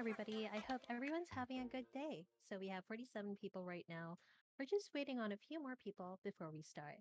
everybody. I hope everyone's having a good day. So, we have 47 people right now. We're just waiting on a few more people before we start.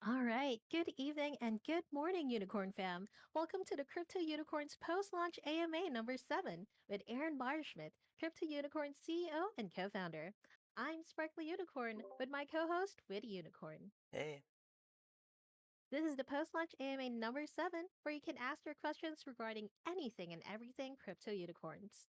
All right. Good evening and good morning, Unicorn fam. Welcome to the Crypto Unicorns post launch AMA number 7 with Aron Beierschmitt, Crypto Unicorns CEO and co founder. I'm Sparkly Unicorn with my co host, Witty Unicorn. Hey. This is the post launch AMA number 7, where you can ask your questions regarding anything and everything crypto unicorns.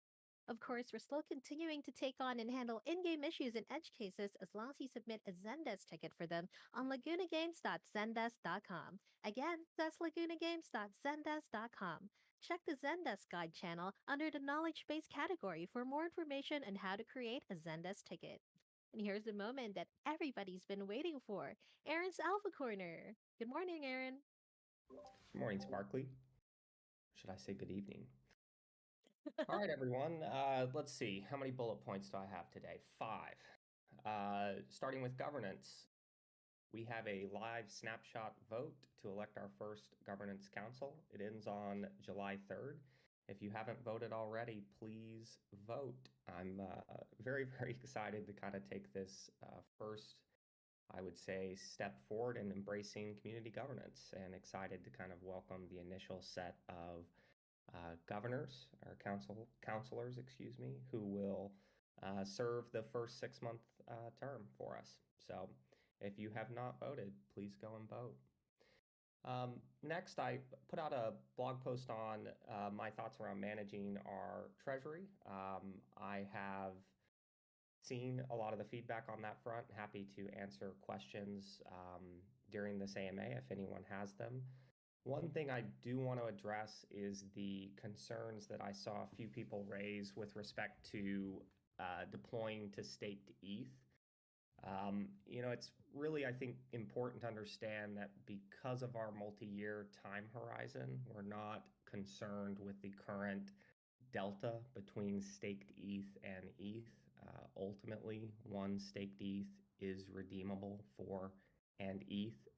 Of course, we're still continuing to take on and handle in game issues and edge cases as long as you submit a Zendesk ticket for them on lagunagames.zendesk.com. Again, that's lagunagames.zendesk.com. Check the Zendesk Guide channel under the Knowledge Base category for more information on how to create a Zendesk ticket. And here's the moment that everybody's been waiting for, Aron's Alpha Corner. Good morning, Aron. Good morning, Sparkly. Should I say good evening? All right, everyone. Let's see. How many bullet points do I have today? 5. Starting with governance, we have a live snapshot vote to elect our first governance council. It ends on July 3rd. If you haven't voted already, please vote. I'm very, very excited to kind of take this first, I would say, step forward in embracing community governance, and excited to kind of welcome the initial set of governors or counselors, excuse me, who will serve the first 6-month term for us. So if you have not voted, please go and vote. Next, I put out a blog post on my thoughts around managing our treasury. I have seen a lot of the feedback on that front. Happy to answer questions during this AMA if anyone has them. One thing I do want to address is the concerns that I saw a few people raise with respect to deploying to staked ETH. It's really, I think, important to understand that because of our multi-year time horizon, we're not concerned with the current delta between staked ETH and ETH. Ultimately, one staked ETH is redeemable for an ETH,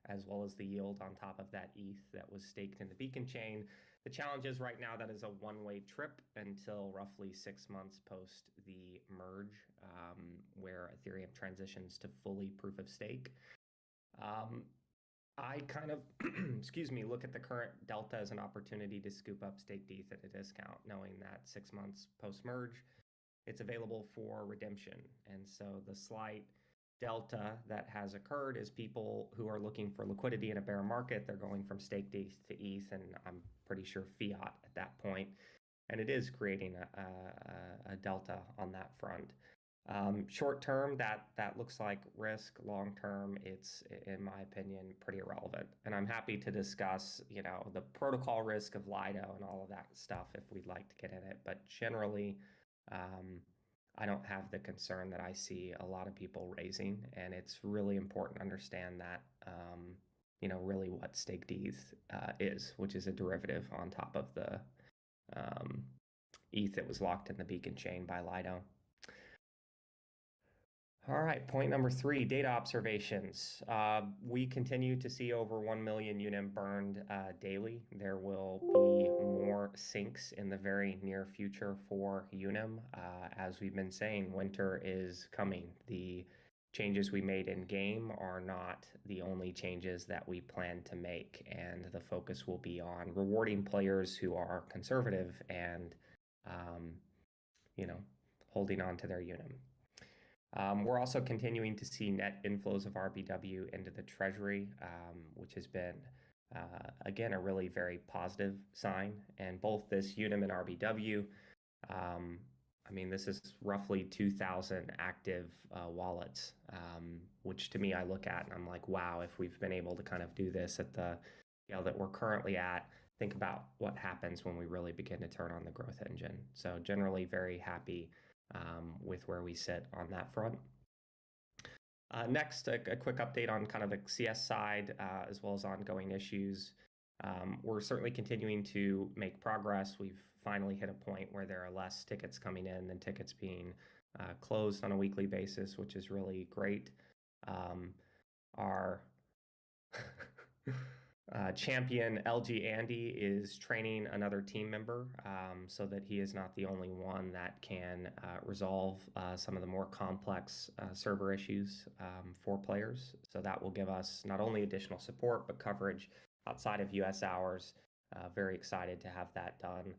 as well as the yield on top of that ETH that was staked in the beacon chain. The challenge is right now that is a one-way trip until roughly 6 months post the merge, where Ethereum transitions to fully proof of stake. I kind of, excuse me, look at the current delta as an opportunity to scoop up staked ETH at a discount, knowing that 6 months post merge, it's available for redemption. And so the slight delta that has occurred is people who are looking for liquidity in a bear market. They're going from staked ETH to ETH, and I'm pretty sure fiat at that point. And it is creating a delta on that front. Short term, that looks like risk. Long term, it's, in my opinion, pretty irrelevant. And I'm happy to discuss, the protocol risk of Lido and all of that stuff if we'd like to get in it. But generally, I don't have the concern that I see a lot of people raising, and it's really important to understand that, really what staked ETH is, which is a derivative on top of the ETH that was locked in the beacon chain by Lido. All right, point number 3, data observations. We continue to see over 1 million UNIM burned daily. There will be more sinks in the very near future for UNIM. As we've been saying, winter is coming. The changes we made in game are not the only changes that we plan to make, and the focus will be on rewarding players who are conservative and, holding on to their UNIM. We're also continuing to see net inflows of RBW into the treasury, which has been, again, a really very positive sign. And both this UNIM and RBW, this is roughly 2,000 active wallets, which to me I look at and I'm like, wow, if we've been able to kind of do this at the scale that we're currently at, think about what happens when we really begin to turn on the growth engine. So generally very happy with where we sit on that front. Next, a quick update on kind of the CS side, as well as ongoing issues. We're certainly continuing to make progress. We've finally hit a point where there are less tickets coming in than tickets being closed on a weekly basis, which is really great. Our champion LG Andy is training another team member so that he is not the only one that can resolve some of the more complex server issues for players. So that will give us not only additional support, but coverage outside of US hours. Very excited to have that done.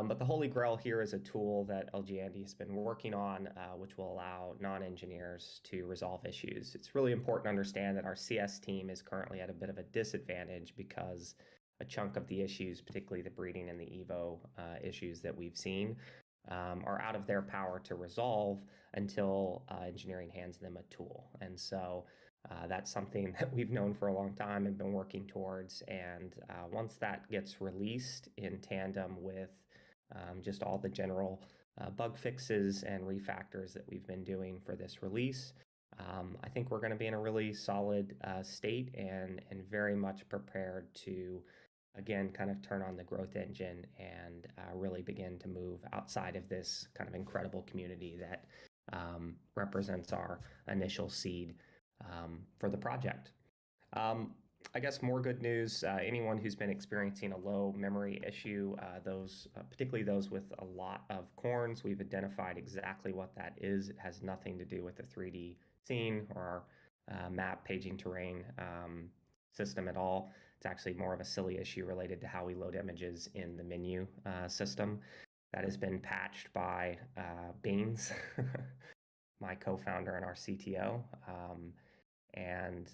But the Holy Grail here is a tool that LG Andy has been working on, which will allow non-engineers to resolve issues. It's really important to understand that our CS team is currently at a bit of a disadvantage because a chunk of the issues, particularly the breeding and the Evo issues that we've seen, are out of their power to resolve until engineering hands them a tool. And so that's something that we've known for a long time and been working towards. And once that gets released in tandem with just all the general bug fixes and refactors that we've been doing for this release, I think we're going to be in a really solid state and very much prepared to, again, kind of turn on the growth engine and really begin to move outside of this kind of incredible community that represents our initial seed for the project. I guess more good news, anyone who's been experiencing a low memory issue, particularly those with a lot of corns, we've identified exactly what that is. It has nothing to do with the 3D scene or our map paging terrain system at all. It's actually more of a silly issue related to how we load images in the menu system. That has been patched by Beans, my co-founder and our CTO. And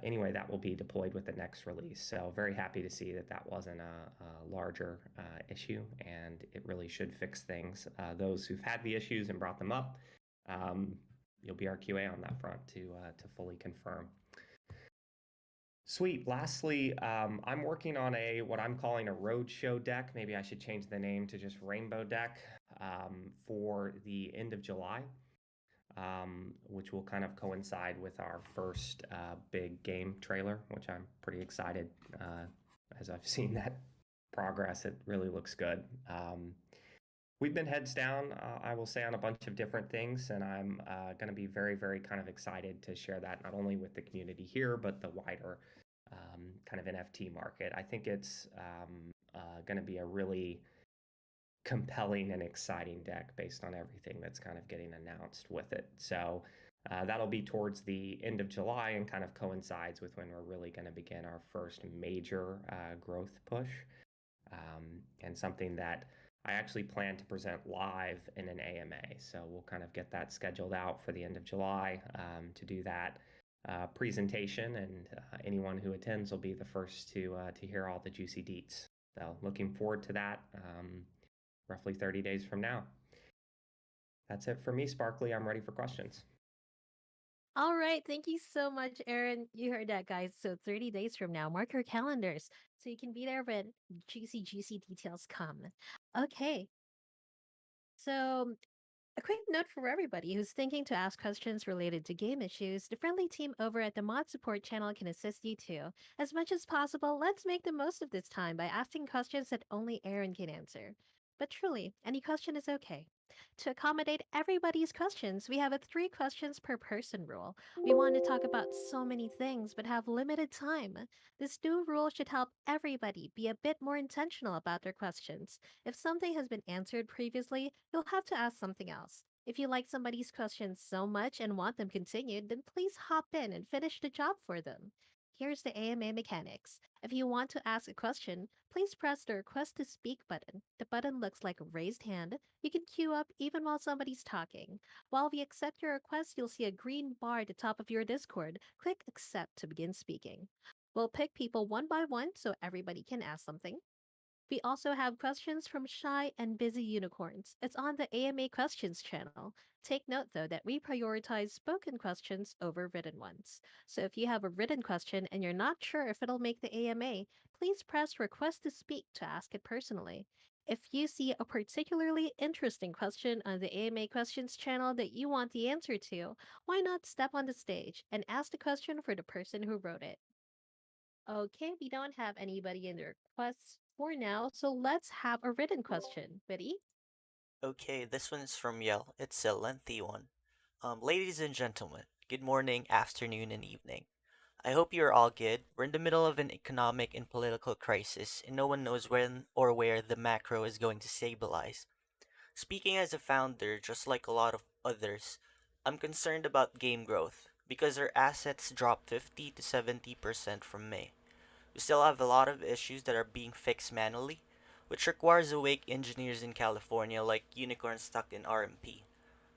anyway, that will be deployed with the next release. So very happy to see that that wasn't a larger issue, and it really should fix things. Those who've had the issues and brought them up, you'll be our QA on that front to fully confirm. Sweet. Lastly, I'm working on what I'm calling a roadshow deck. Maybe I should change the name to just Rainbow Deck for the end of July. Which will kind of coincide with our first big game trailer, which I'm pretty excited as I've seen that progress. It really looks good. We've been heads down, I will say, on a bunch of different things, and I'm going to be very, very kind of excited to share that not only with the community here, but the wider kind of NFT market. I think it's going to be a really compelling and exciting deck based on everything that's kind of getting announced with it. So that'll be towards the end of July and kind of coincides with when we're really going to begin our first major growth push, and something that I actually plan to present live in an AMA. So we'll kind of get that scheduled out for the end of July to do that presentation, and anyone who attends will be the first to hear all the juicy deets. So looking forward to that. Roughly 30 days from now. That's it for me, Sparkly. I'm ready for questions. All right. Thank you so much, Aaron. You heard that, guys. So 30 days from now, mark your calendars so you can be there when juicy details come. Okay. So a quick note for everybody who's thinking to ask questions related to game issues, the friendly team over at the Mod Support channel can assist you too. As much as possible, let's make the most of this time by asking questions that only Aaron can answer. But truly, any question is okay. To accommodate everybody's questions, we have a 3 questions per person rule. We want to talk about so many things but have limited time. This new rule should help everybody be a bit more intentional about their questions. If something has been answered previously, you'll have to ask something else. If you like somebody's questions so much and want them continued, then please hop in and finish the job for them. Here's the AMA mechanics. If you want to ask a question, please press the Request to Speak button. The button looks like a raised hand. You can queue up even while somebody's talking. While we accept your request, you'll see a green bar at the top of your Discord. Click Accept to begin speaking. We'll pick people one by one so everybody can ask something. We also have questions from shy and busy unicorns. It's on the AMA Questions channel. Take note, though, that we prioritize spoken questions over written ones. So if you have a written question and you're not sure if it'll make the AMA, please press Request to Speak to ask it personally. If you see a particularly interesting question on the AMA Questions channel that you want the answer to, why not step on the stage and ask the question for the person who wrote it? Okay, we don't have anybody in the requests for now, so let's have a written question. Ready? Okay, this one's from Yell. It's a lengthy one. Ladies and gentlemen, good morning, afternoon, and evening. I hope you're all good. We're in the middle of an economic and political crisis, and no one knows when or where the macro is going to stabilize. Speaking as a founder, just like a lot of others, I'm concerned about game growth because our assets dropped 50 to 70% from May. We still have a lot of issues that are being fixed manually, which requires awake engineers in California like unicorns stuck in RMP.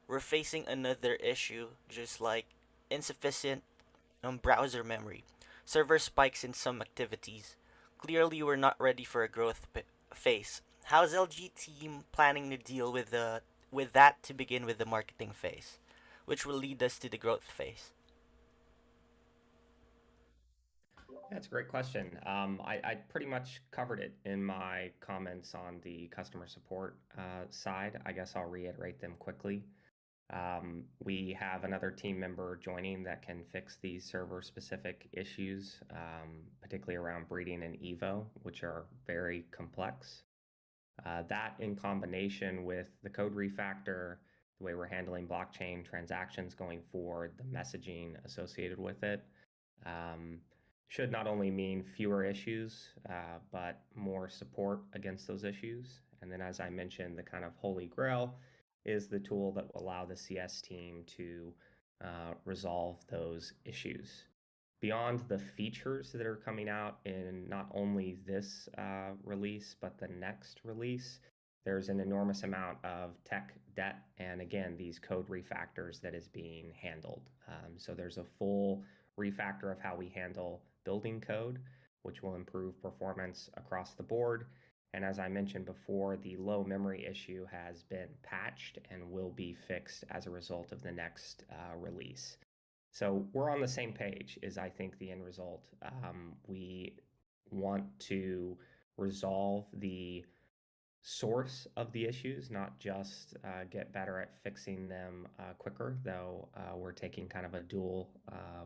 We're facing another issue, just like insufficient browser memory, server spikes in some activities. Clearly, we're not ready for a phase. How's LG team planning to deal with that to begin with the marketing phase, which will lead us to the growth phase? That's a great question. I pretty much covered it in my comments on the customer support side. I guess I'll reiterate them quickly. We have another team member joining that can fix these server specific issues, particularly around breeding and Evo, which are very complex. That in combination with the code refactor, the way we're handling blockchain transactions going forward, the messaging associated with it, um, should not only mean fewer issues, but more support against those issues. And then, as I mentioned, the kind of holy grail is the tool that will allow the CS team to resolve those issues. Beyond the features that are coming out in not only this release, but the next release, there's an enormous amount of tech debt and again, these code refactors that is being handled. So there's a full refactor of how we handle building code, which will improve performance across the board. And as I mentioned before, the low memory issue has been patched and will be fixed as a result of the next release. So we're on the same page, is I think the end result. We want to resolve the source of the issues, not just get better at fixing them quicker, though we're taking kind of a dual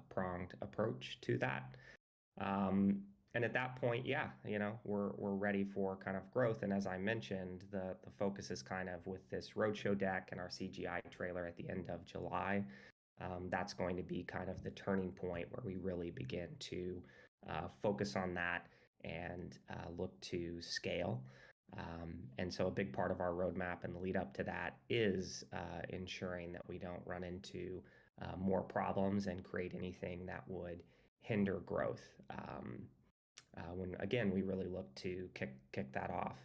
pronged approach to that. Um, and at that point, yeah, we're ready for kind of growth. And as I mentioned, the focus is kind of with this roadshow deck and our CGI trailer at the end of July. That's going to be kind of the turning point where we really begin to focus on that and look to scale. And so a big part of our roadmap and the lead up to that is ensuring that we don't run into more problems and create anything that would hinder growth. When again, we really look to kick that off.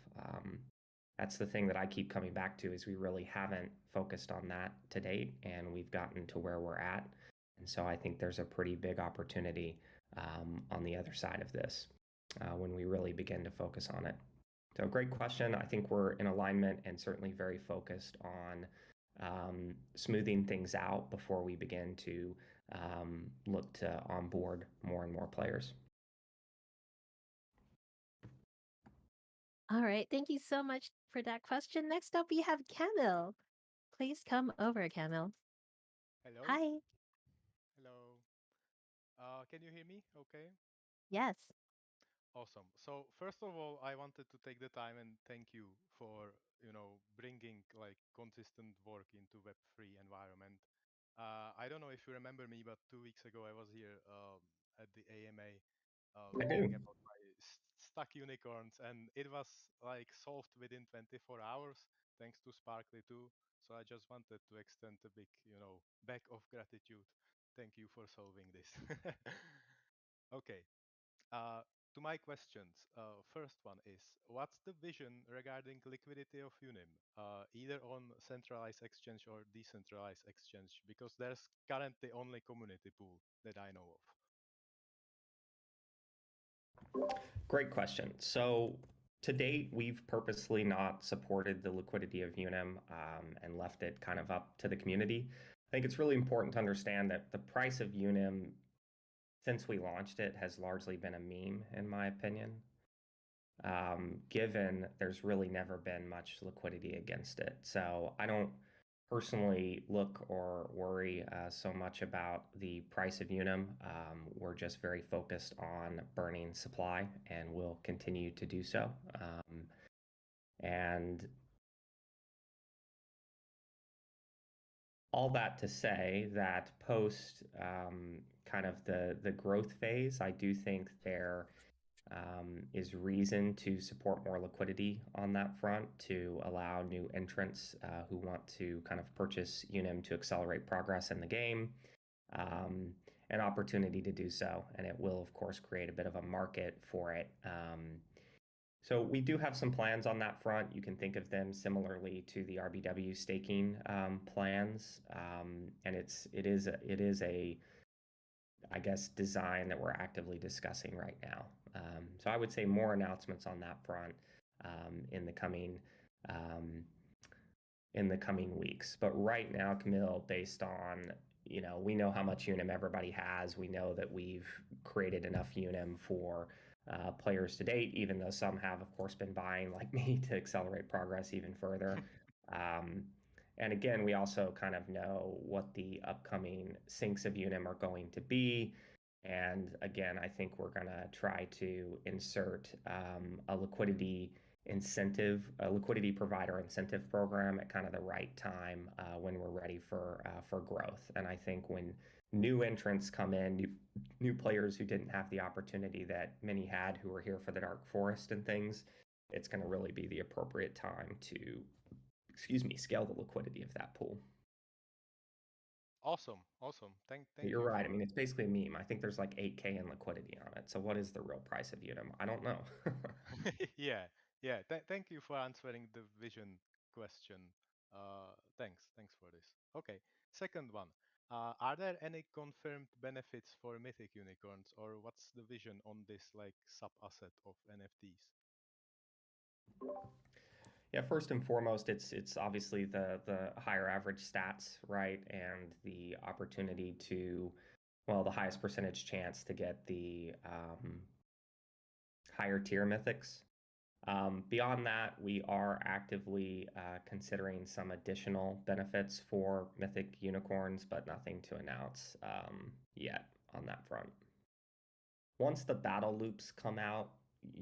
That's the thing that I keep coming back to is we really haven't focused on that to date, and we've gotten to where we're at. And so I think there's a pretty big opportunity on the other side of this when we really begin to focus on it. So, great question. I think we're in alignment and certainly very focused on smoothing things out before we begin to look to onboard more and more players. All right, thank you so much for that question. Next up, we have Camille. Please come over, Camille. Hello? Hi. Hello. Can you hear me? Okay. Yes. Awesome. So first of all, I wanted to take the time and thank you for, bringing like consistent work into Web3 environment. I don't know if you remember me, but 2 weeks ago I was here at the AMA I do. talking about my stuck unicorns, and it was like solved within 24 hours thanks to Sparkly too. So I just wanted to extend a big, back of gratitude. Thank you for solving this. Okay. Uh, to my questions, first one is, what's the vision regarding liquidity of Unim, either on centralized exchange or decentralized exchange? Because there's currently only community pool that I know of. Great question. So, To date, we've purposely not supported the liquidity of Unum and left it kind of up to the community. I think it's really important to understand that the price of Unum, since we launched it, has largely been a meme, in my opinion, given there's really never been much liquidity against it. So I don't personally look or worry so much about the price of Unum. We're just very focused on burning supply, and we'll continue to do so. And all that to say that post kind of the growth phase, I do think there is reason to support more liquidity on that front to allow new entrants who want to kind of purchase Unum to accelerate progress in the game an opportunity to do so. And it will, of course, create a bit of a market for it. So we do have some plans on that front. You can think of them similarly to the RBW staking plans, and it is a I guess design that we're actively discussing right now. So I would say more announcements on that front in the coming weeks. But right now, Camille, based on we know how much Unum everybody has. We know that we've created enough Unum for players to date, even though some have, of course, been buying like me to accelerate progress even further. And again, we also kind of know what the upcoming sinks of Unum are going to be. And again, I think we're going to try to insert a liquidity provider incentive program at kind of the right time when we're ready for growth. And I think when new entrants come in, new players who didn't have the opportunity that many had who were here for the Dark Forest and things, it's going to really be the appropriate time to scale the liquidity of that pool. Awesome. Thank You're you right. I for mean, it's basically a meme. I think there's like 8K in liquidity on it. So what is the real price of Unum? I don't know. yeah, thank you for answering the vision question. Thanks for this. Okay, second one. Are there any confirmed benefits for mythic unicorns, or what's the vision on this like sub asset of NFTs? Yeah, first and foremost, it's obviously the higher average stats, right, and the opportunity to, well, the highest percentage chance to get the higher tier mythics. Beyond that, we are actively considering some additional benefits for mythic unicorns, but nothing to announce yet on that front. Once the battle loops come out,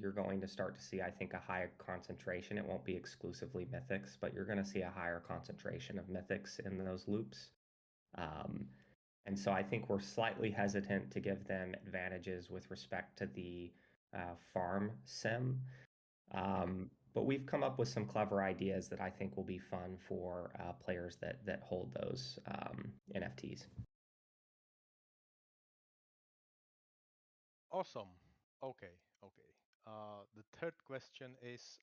you're going to start to see, I think, a higher concentration. It won't be exclusively mythics, but you're going to see a higher concentration of mythics in those loops. And so I think we're slightly hesitant to give them advantages with respect to the farm sim. But we've come up with some clever ideas that I think will be fun for players that hold those NFTs. Awesome. Okay. The third question is,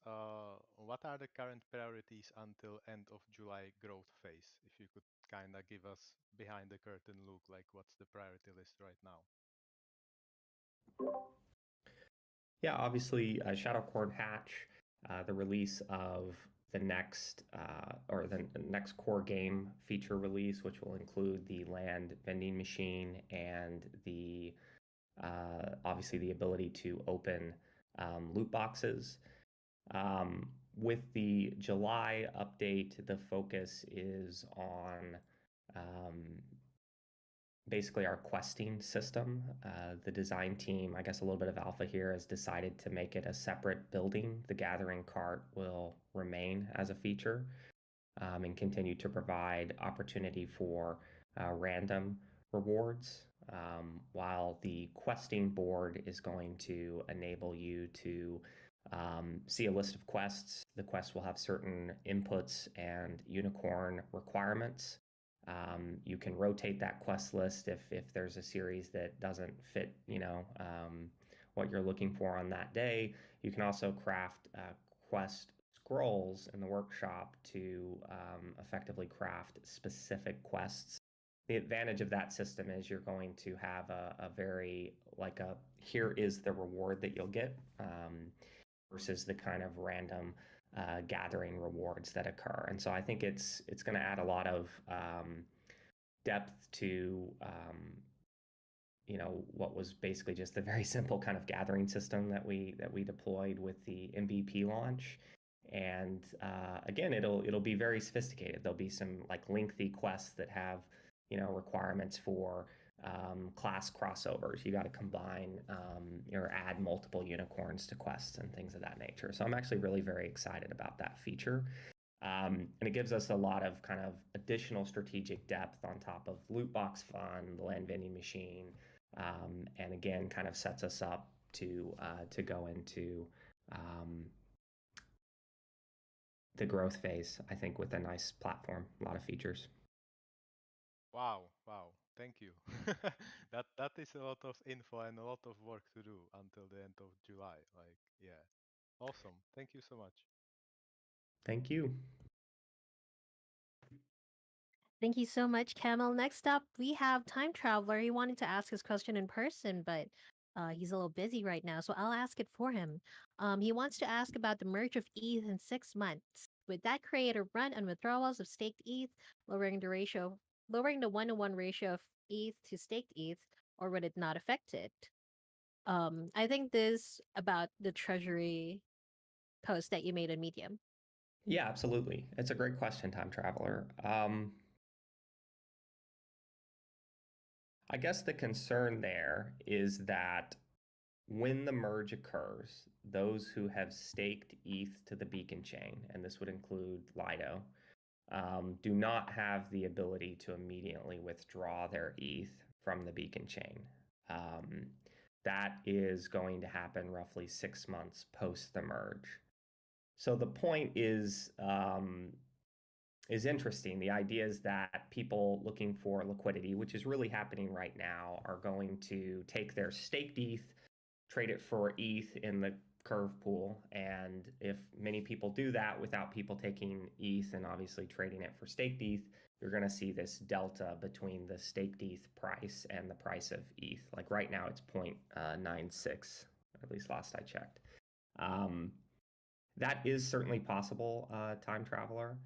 what are the current priorities until end of July growth phase? If you could kind of give us behind the curtain look, like what's the priority list right now? Yeah, obviously, Shadowcorn Hatch, the release of the next core game feature release, which will include the land vending machine and the obviously the ability to open loot boxes. With the July update, the focus is on basically our questing system. The design team, I guess a little bit of alpha here, has decided to make it a separate building. The gathering cart will remain as a feature and continue to provide opportunity for random rewards, while the questing board is going to enable you to see a list of quests. The quests will have certain inputs and unicorn requirements. You can rotate that quest list if there's a series that doesn't fit, what you're looking for on that day. You can also craft quest scrolls in the workshop to effectively craft specific quests. The advantage of that system is you're going to have a very, here is the reward that you'll get. versus the kind of random gathering rewards that occur. And so I think it's going to add a lot of depth to what was basically just a very simple kind of gathering system that we deployed with the MVP launch. And again, it'll be very sophisticated. There'll be some like lengthy quests that have requirements for class crossovers. You got to combine or add multiple unicorns to quests and things of that nature. So I'm actually really very excited about that feature. And it gives us a lot of kind of additional strategic depth on top of loot box fun, the land vending machine, and again, kind of sets us up to go into the growth phase, I think, with a nice platform, a lot of features. Wow, wow. Thank you. That is a lot of info and a lot of work to do until the end of July. Like, yeah. Awesome. Thank you so much. Thank you. Thank you so much, Camel. Next up, we have Time Traveler. He wanted to ask his question in person, but he's a little busy right now, so I'll ask it for him. He wants to ask about the merge of ETH in 6 months. Would that create a run on withdrawals of staked ETH, lowering the 1-to-1 ratio of ETH to staked ETH, or would it not affect it? I think this about the treasury post that you made on Medium. Yeah, absolutely. It's a great question, Time Traveler. I guess the concern there is that when the merge occurs, those who have staked ETH to the beacon chain, and this would include Lido, do not have the ability to immediately withdraw their ETH from the beacon chain. That is going to happen roughly 6 months post the merge. So the point is interesting. The idea is that people looking for liquidity, which is really happening right now, are going to take their staked ETH, trade it for ETH in the curve pool. And if many people do that without people taking ETH and obviously trading it for staked ETH, you're going to see this delta between the staked ETH price and the price of ETH. Like right now, it's 0.96, at least last I checked. That is certainly possible, Time Traveler.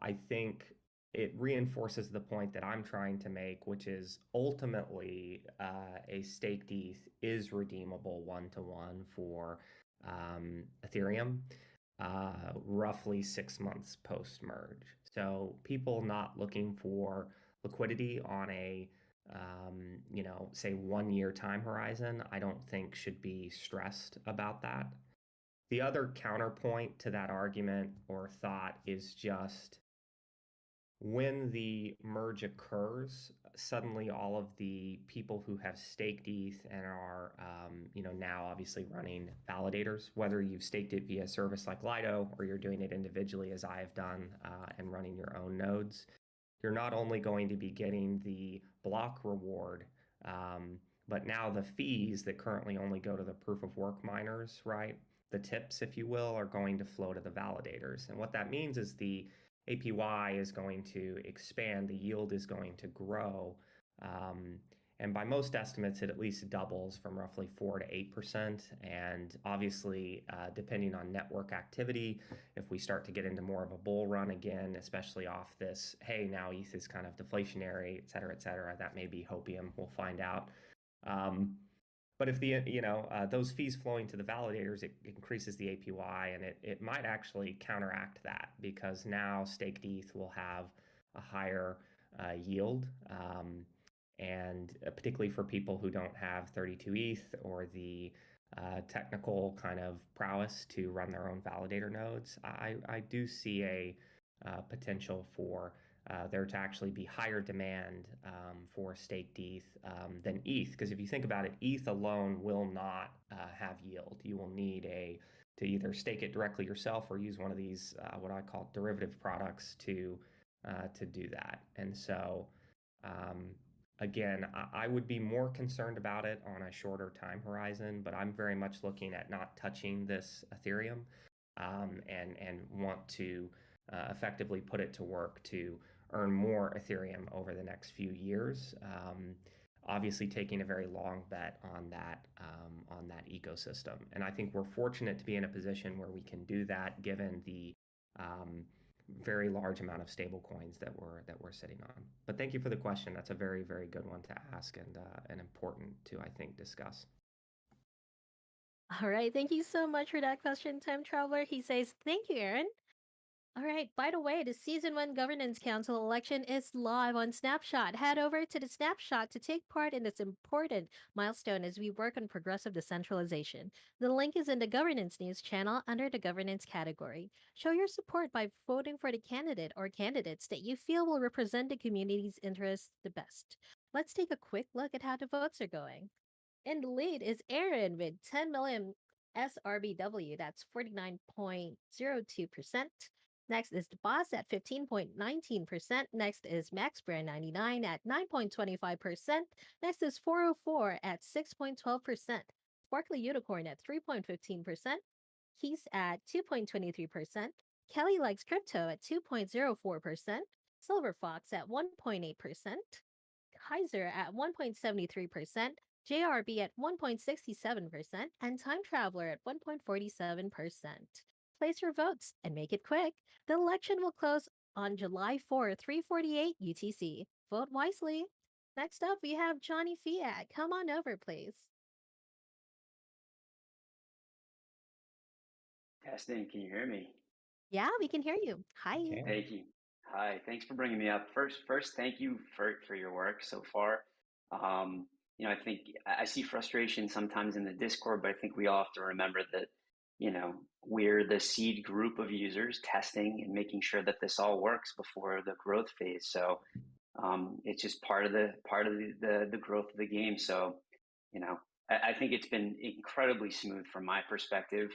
I think it reinforces the point that I'm trying to make, which is ultimately a staked ETH is redeemable 1-to-1 for Ethereum, roughly 6 months post merge. So people not looking for liquidity on a say 1 year time horizon, I don't think should be stressed about that. The other counterpoint to that argument or thought is just when the merge occurs, suddenly all of the people who have staked ETH and are, now obviously running validators, whether you've staked it via a service like Lido or you're doing it individually as I have done and running your own nodes, you're not only going to be getting the block reward, but now the fees that currently only go to the proof of work miners, right? The tips, if you will, are going to flow to the validators. And what that means is the APY is going to expand, the yield is going to grow. And by most estimates, it at least doubles from roughly 4 to 8%. And obviously, depending on network activity, if we start to get into more of a bull run again, especially off this, hey, now ETH is kind of deflationary, et cetera, that may be hopium. We'll find out. But if the those fees flowing to the validators, it increases the APY, and it might actually counteract that because now staked ETH will have a higher yield, and particularly for people who don't have 32 ETH or the technical kind of prowess to run their own validator nodes, I do see a potential for there to actually be higher demand for staked ETH than ETH. Because if you think about it, ETH alone will not have yield. You will need to either stake it directly yourself or use one of these what I call derivative products to do that. And so again, I would be more concerned about it on a shorter time horizon, but I'm very much looking at not touching this Ethereum and want to effectively put it to work to earn more Ethereum over the next few years. obviously taking a very long bet on that ecosystem. And I think we're fortunate to be in a position where we can do that given the very large amount of stable coins that we're sitting on. But thank you for the question. That's a very, very good one to ask and important to, I think, discuss. All right, thank you so much for that question, Time Traveler. He says, thank you, Aaron. All right, by the way, the Season 1 Governance Council election is live on Snapshot. Head over to the Snapshot to take part in this important milestone as we work on progressive decentralization. The link is in the Governance News channel under the Governance category. Show your support by voting for the candidate or candidates that you feel will represent the community's interests the best. Let's take a quick look at how the votes are going. In the lead is Aaron with 10 million SRBW, that's 49.02%. Next is the Boss at 15.19%. Next is Max Brand 99 at 9.25%. Next is 404 at 6.12%. Sparkly Unicorn at 3.15%. Keys at 2.23%. Kelly Likes Crypto at 2.04%. Silver Fox at 1.8%. Kaiser at 1.73%. JRB at 1.67%, and Time Traveler at 1.47%. Place your votes and make it quick. The election will close on July 4, 3:48 UTC. Vote wisely. Next up, we have Johnny Fiat. Come on over, please. Testing, can you hear me? Yeah, we can hear you. Hi. Okay. Thank you. Hi, thanks for bringing me up. First, thank you for your work so far. I think I see frustration sometimes in the Discord, but I think we all have to remember that, we're the seed group of users testing and making sure that this all works before the growth phase. So it's just part of the growth of the game. So, I think it's been incredibly smooth from my perspective.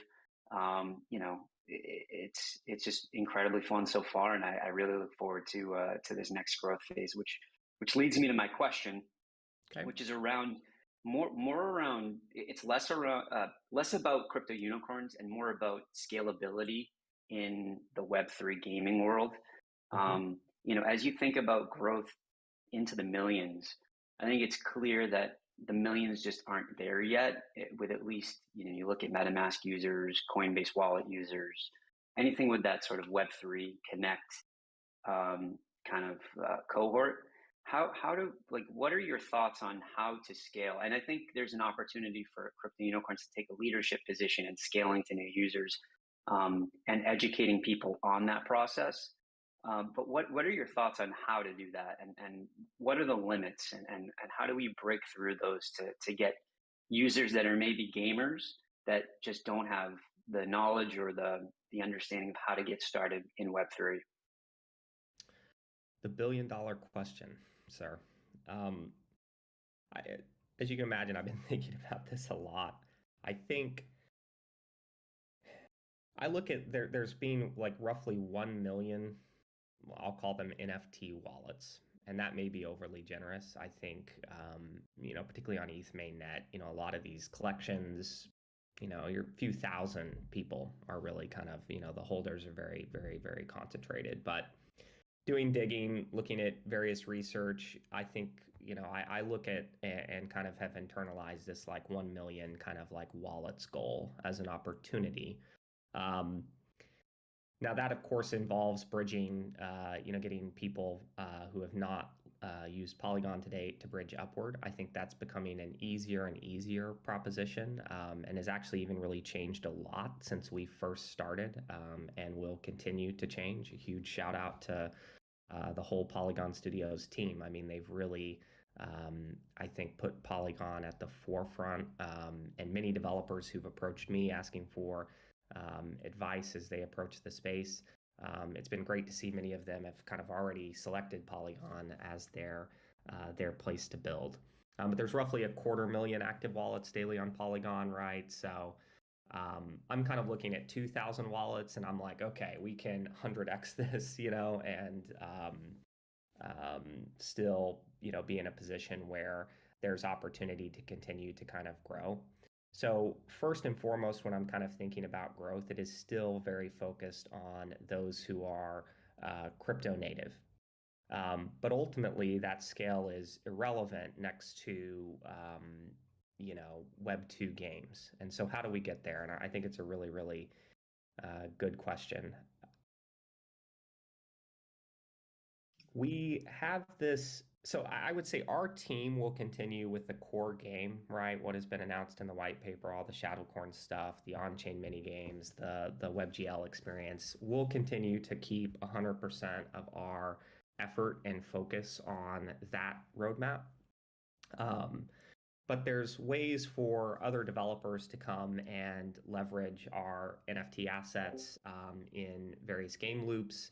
It's just incredibly fun so far, and I really look forward to this next growth phase, which leads me to my question, which is around more around it's less about crypto unicorns and more about scalability in the Web3 gaming world. As you think about growth into the millions, I think it's clear that the millions just aren't there yet. With at least you look at MetaMask users, Coinbase wallet users, anything with that sort of Web3 connect cohort. What are your thoughts on how to scale? And I think there's an opportunity for crypto unicorns to take a leadership position in scaling to new users and educating people on that process. But what are your thoughts on how to do that, and what are the limits, and how do we break through those to get users that are maybe gamers that just don't have the knowledge or the understanding of how to get started in Web3? The billion-dollar question, sir. As you can imagine, I've been thinking about this a lot. I think I look at there's been like roughly 1 million, I'll call them NFT wallets, and that may be overly generous. I think, particularly on ETH mainnet, a lot of these collections, your few thousand people are really kind of, the holders are very, very, very concentrated. But doing digging, looking at various research, I think, I look at and kind of have internalized this like 1 million kind of like wallets goal as an opportunity. Now that of course involves bridging, getting people who have not used Polygon to date to bridge upward. I think that's becoming an easier and easier proposition, and has actually even really changed a lot since we first started, and will continue to change. A huge shout out to the whole Polygon Studios team. I mean, they've really, I think, put Polygon at the forefront, and many developers who've approached me asking for advice as they approach the space. It's been great to see many of them have kind of already selected Polygon as their place to build. But there's roughly 250,000 active wallets daily on Polygon, right? So I'm kind of looking at 2,000 wallets, and I'm like, okay, we can 100x this, and still, be in a position where there's opportunity to continue to kind of grow. So first and foremost, when I'm kind of thinking about growth, it is still very focused on those who are crypto native. But ultimately, that scale is irrelevant next to Web 2 games. And so how do we get there? And I think it's a really, really good question. We have this. So I would say our team will continue with the core game, right? What has been announced in the white paper, all the Shadowcorn stuff, the on-chain mini games, the WebGL experience. We'll continue to keep 100% of our effort and focus on that roadmap. But there's ways for other developers to come and leverage our NFT assets in various game loops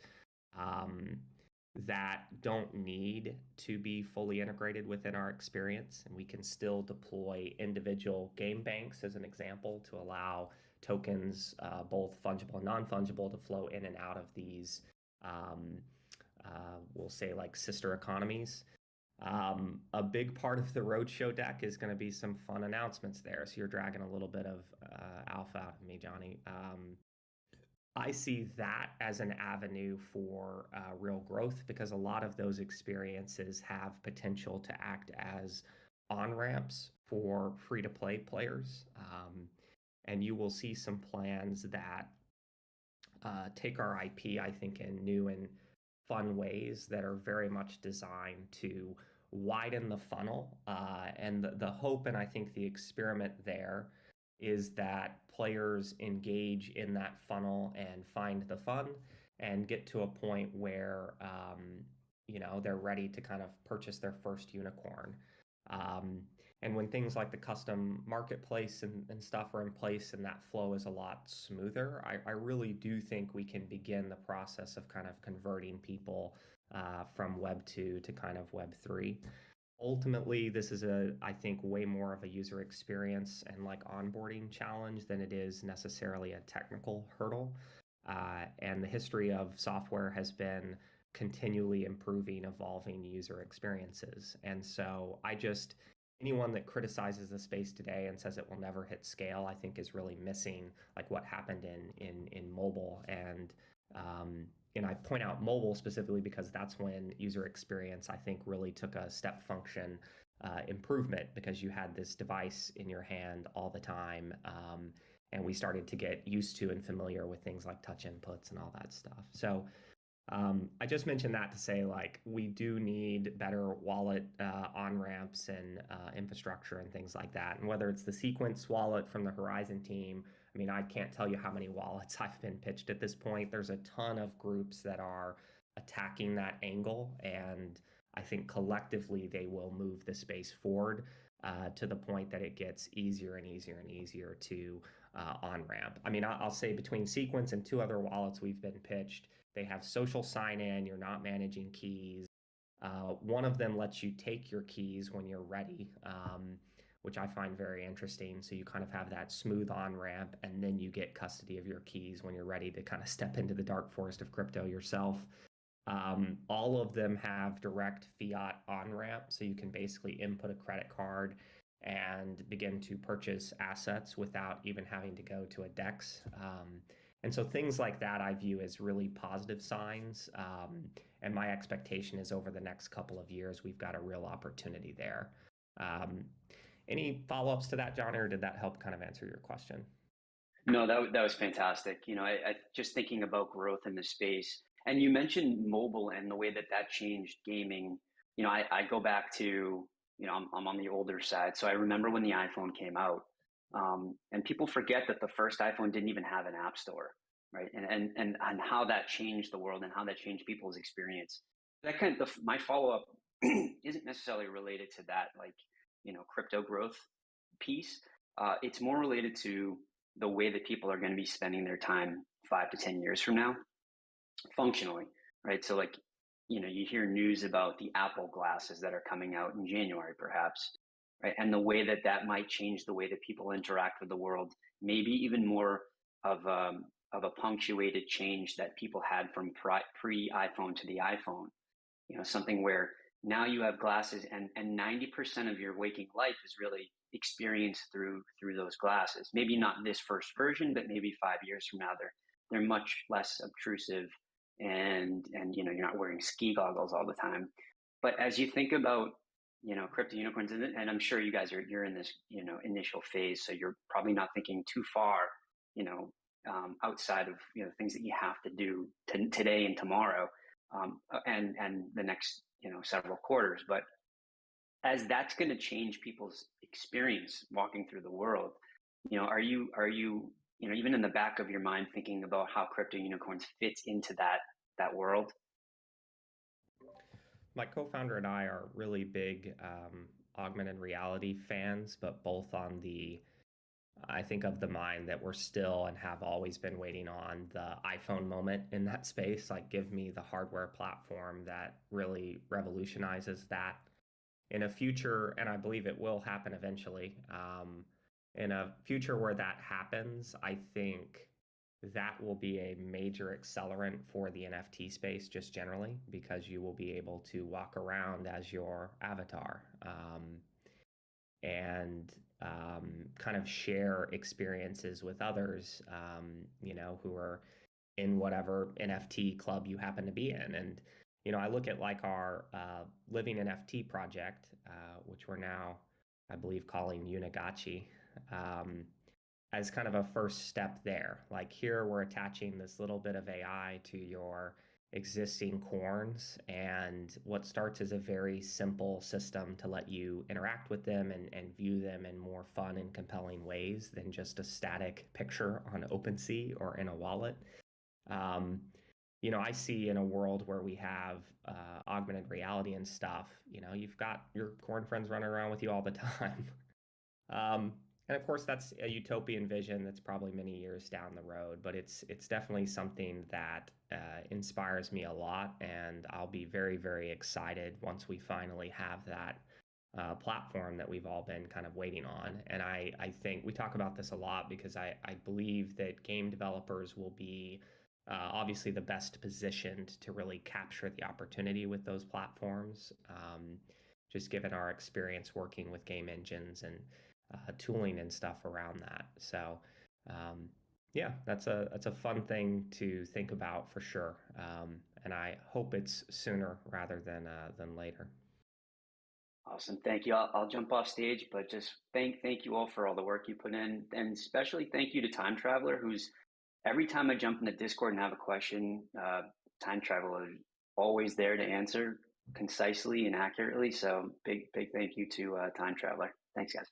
that don't need to be fully integrated within our experience. And we can still deploy individual game banks, as an example, to allow tokens, both fungible and non-fungible, to flow in and out of these, we'll say, like sister economies. A big part of the roadshow deck is going to be some fun announcements there. So you're dragging a little bit of alpha out of me, Johnny. I see that as an avenue for real growth, because a lot of those experiences have potential to act as on-ramps for free-to-play players. And you will see some plans that take our IP, I think, in new and fun ways that are very much designed to widen the funnel. And the hope, and I think the experiment there, is that players engage in that funnel and find the fun and get to a point where they're ready to kind of purchase their first unicorn. And when things like the custom marketplace and stuff are in place and that flow is a lot smoother, I really do think we can begin the process of kind of converting people from Web 2 to kind of Web 3. Ultimately, this is I think, way more of a user experience and like onboarding challenge than it is necessarily a technical hurdle. And the history of software has been continually improving, evolving user experiences. And so anyone that criticizes the space today and says it will never hit scale, I think is really missing like what happened in mobile. And I point out mobile specifically because that's when user experience, I think, really took a step function improvement, because you had this device in your hand all the time. And we started to get used to and familiar with things like touch inputs and all that stuff. So I just mentioned that to say, like, we do need better wallet on-ramps and infrastructure and things like that. And whether it's the Sequence wallet from the Horizon team, I mean, I can't tell you how many wallets I've been pitched at this point. There's a ton of groups that are attacking that angle, and I think collectively they will move the space forward to the point that it gets easier and easier and easier to on-ramp. I mean, I'll say between Sequence and two other wallets we've been pitched, they have social sign-in. You're not managing keys. One of them lets you take your keys when you're ready, which I find very interesting. So you kind of have that smooth on-ramp, and then you get custody of your keys when you're ready to kind of step into the dark forest of crypto yourself. All of them have direct fiat on-ramp, so you can basically input a credit card and begin to purchase assets without even having to go to a DEX. And so things like that I view as really positive signs. And my expectation is over the next couple of years, we've got a real opportunity there. Any follow-ups to that, John, or did that help kind of answer your question? No, that was fantastic. I just thinking about growth in the space, and you mentioned mobile and the way that changed gaming. I go back to, I'm on the older side, so I remember when the iPhone came out. And people forget that the first iPhone didn't even have an app store, right? And how that changed the world and how that changed people's experience. That my follow-up isn't necessarily related to that, like, crypto growth piece. It's more related to the way that people are going to be spending their time 5 to 10 years from now, functionally, right? So like, you hear news about the Apple glasses that are coming out in January, perhaps. Right? And the way that might change the way that people interact with the world, maybe even more of a punctuated change that people had from pre-iPhone to the iPhone. Something where now you have glasses, and 90% of your waking life is really experienced through those glasses. Maybe not this first version, but maybe 5 years from now, they're much less obtrusive and you're not wearing ski goggles all the time. But as you think about crypto unicorns, and I'm sure you guys you're in this initial phase, so you're probably not thinking too far outside of things that you have to do today and tomorrow, and the next several quarters. But as that's going to change people's experience walking through the world, are you even in the back of your mind thinking about how crypto unicorns fits into that world? My co-founder and I are really big augmented reality fans, but both on I think of the mind that we're still and have always been waiting on the iPhone moment in that space. Like, give me the hardware platform that really revolutionizes that in a future, and I believe it will happen eventually. In a future where that happens, I think that will be a major accelerant for the NFT space just generally, because you will be able to walk around as your avatar and kind of share experiences with others, who are in whatever NFT club you happen to be in. And I look at like our living NFT project, which we're now, I believe, calling Unagachi, as kind of a first step there. Like, here we're attaching this little bit of AI to your existing corns, and what starts as a very simple system to let you interact with them and view them in more fun and compelling ways than just a static picture on OpenSea or in a wallet. I see in a world where we have augmented reality and stuff, you've got your corn friends running around with you all the time. And of course, that's a utopian vision that's probably many years down the road, but it's definitely something that inspires me a lot, and I'll be very, very excited once we finally have that platform that we've all been kind of waiting on. And I think we talk about this a lot because I believe that game developers will be obviously the best positioned to really capture the opportunity with those platforms, just given our experience working with game engines and tooling and stuff around that. So yeah, that's a fun thing to think about for sure, and I hope it's sooner rather than later. Awesome, thank you. I'll jump off stage, but just thank you all for all the work you put in, and especially thank you to Time Traveler, who's every time I jump into Discord and have a question, Time Traveler is always there to answer concisely and accurately. So big thank you to Time Traveler. Thanks, guys.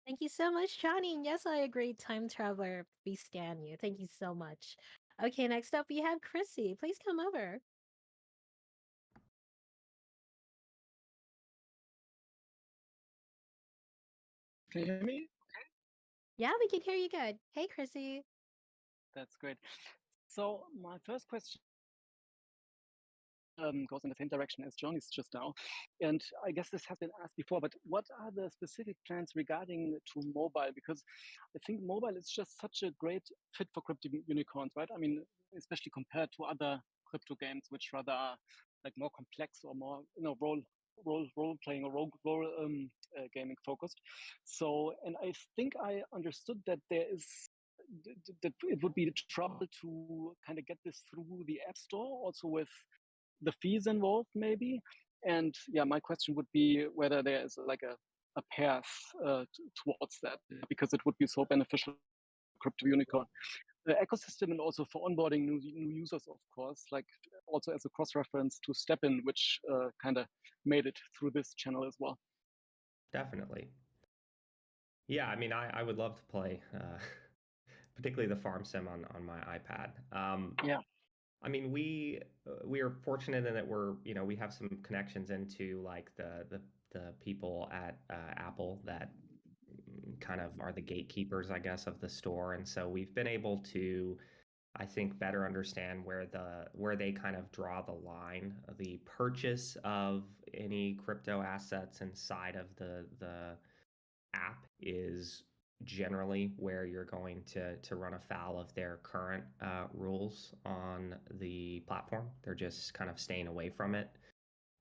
Thank you so much, Johnny. And yes, I agree. Time Traveler, we stand you. Thank you so much. Okay, next up we have Chrissy. Please come over. Can you hear me? Yeah, we can hear you good. Hey, Chrissy. That's great. So my first question goes in the same direction as Johnny's just now. And I guess this has been asked before, but what are the specific plans regarding to mobile? Because I think mobile is just such a great fit for crypto unicorns, right? I mean, especially compared to other crypto games, which rather are like more complex or more, role playing or role gaming focused. So, and I think I understood that there is that it would be trouble to kind of get this through the App Store, also with the fees involved, maybe. And yeah, my question would be whether there is like a path towards that, because it would be so beneficial for crypto unicorn the ecosystem, and also for onboarding new users, of course, like also as a cross reference to StepIn, which kind of made it through this channel as well. Definitely. Yeah, I mean, I would love to play, particularly the farm sim on my iPad. Yeah. I mean, we are fortunate in that we have some connections into like the people at Apple that kind of are the gatekeepers, I guess, of the store, and so we've been able to, I think, better understand where they kind of draw the line. The purchase of any crypto assets inside of the app is generally where you're going to run afoul of their current rules on the platform. They're just kind of staying away from it.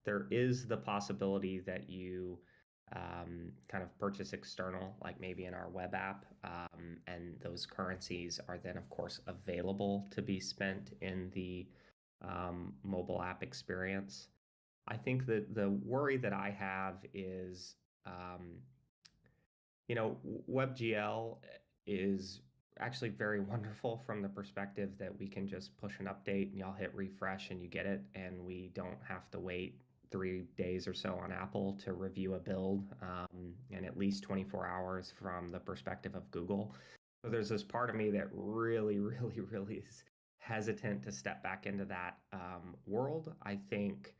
There is the possibility that you kind of purchase external, like maybe in our web app. And those currencies are then, of course, available to be spent in the mobile app experience. I think that the worry that I have is, WebGL is actually very wonderful from the perspective that we can just push an update and y'all hit refresh and you get it, and we don't have to wait 3 days or so on Apple to review a build, and at least 24 hours from the perspective of Google. So there's this part of me that really, really, really is hesitant to step back into that world. I think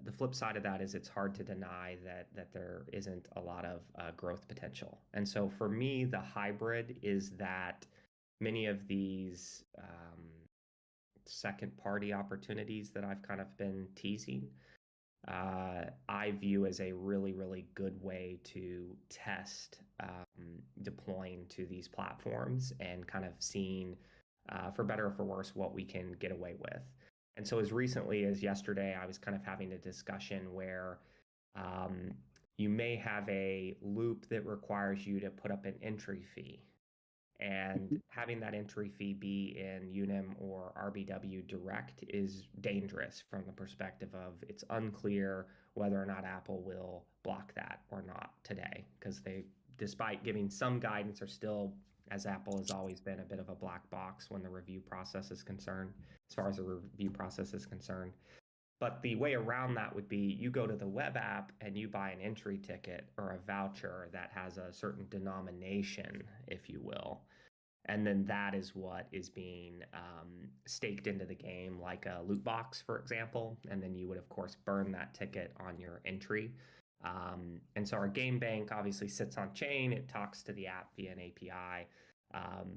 the flip side of that is it's hard to deny that there isn't a lot of growth potential. And so for me, the hybrid is that many of these second party opportunities that I've kind of been teasing, I view as a really, really good way to test deploying to these platforms and kind of seeing, for better or for worse, what we can get away with. And so as recently as yesterday, I was kind of having a discussion where you may have a loop that requires you to put up an entry fee. And having that entry fee be in Unim or RBW Direct is dangerous from the perspective of it's unclear whether or not Apple will block that or not today, because they, despite giving some guidance, are still, as Apple has always been, a bit of a black box when the review process is concerned, as far as the review process is concerned. But the way around that would be you go to the web app and you buy an entry ticket or a voucher that has a certain denomination, if you will. And then that is what is being staked into the game, like a loot box, for example. And then you would, of course, burn that ticket on your entry. And so our game bank obviously sits on chain. It talks to the app via an API.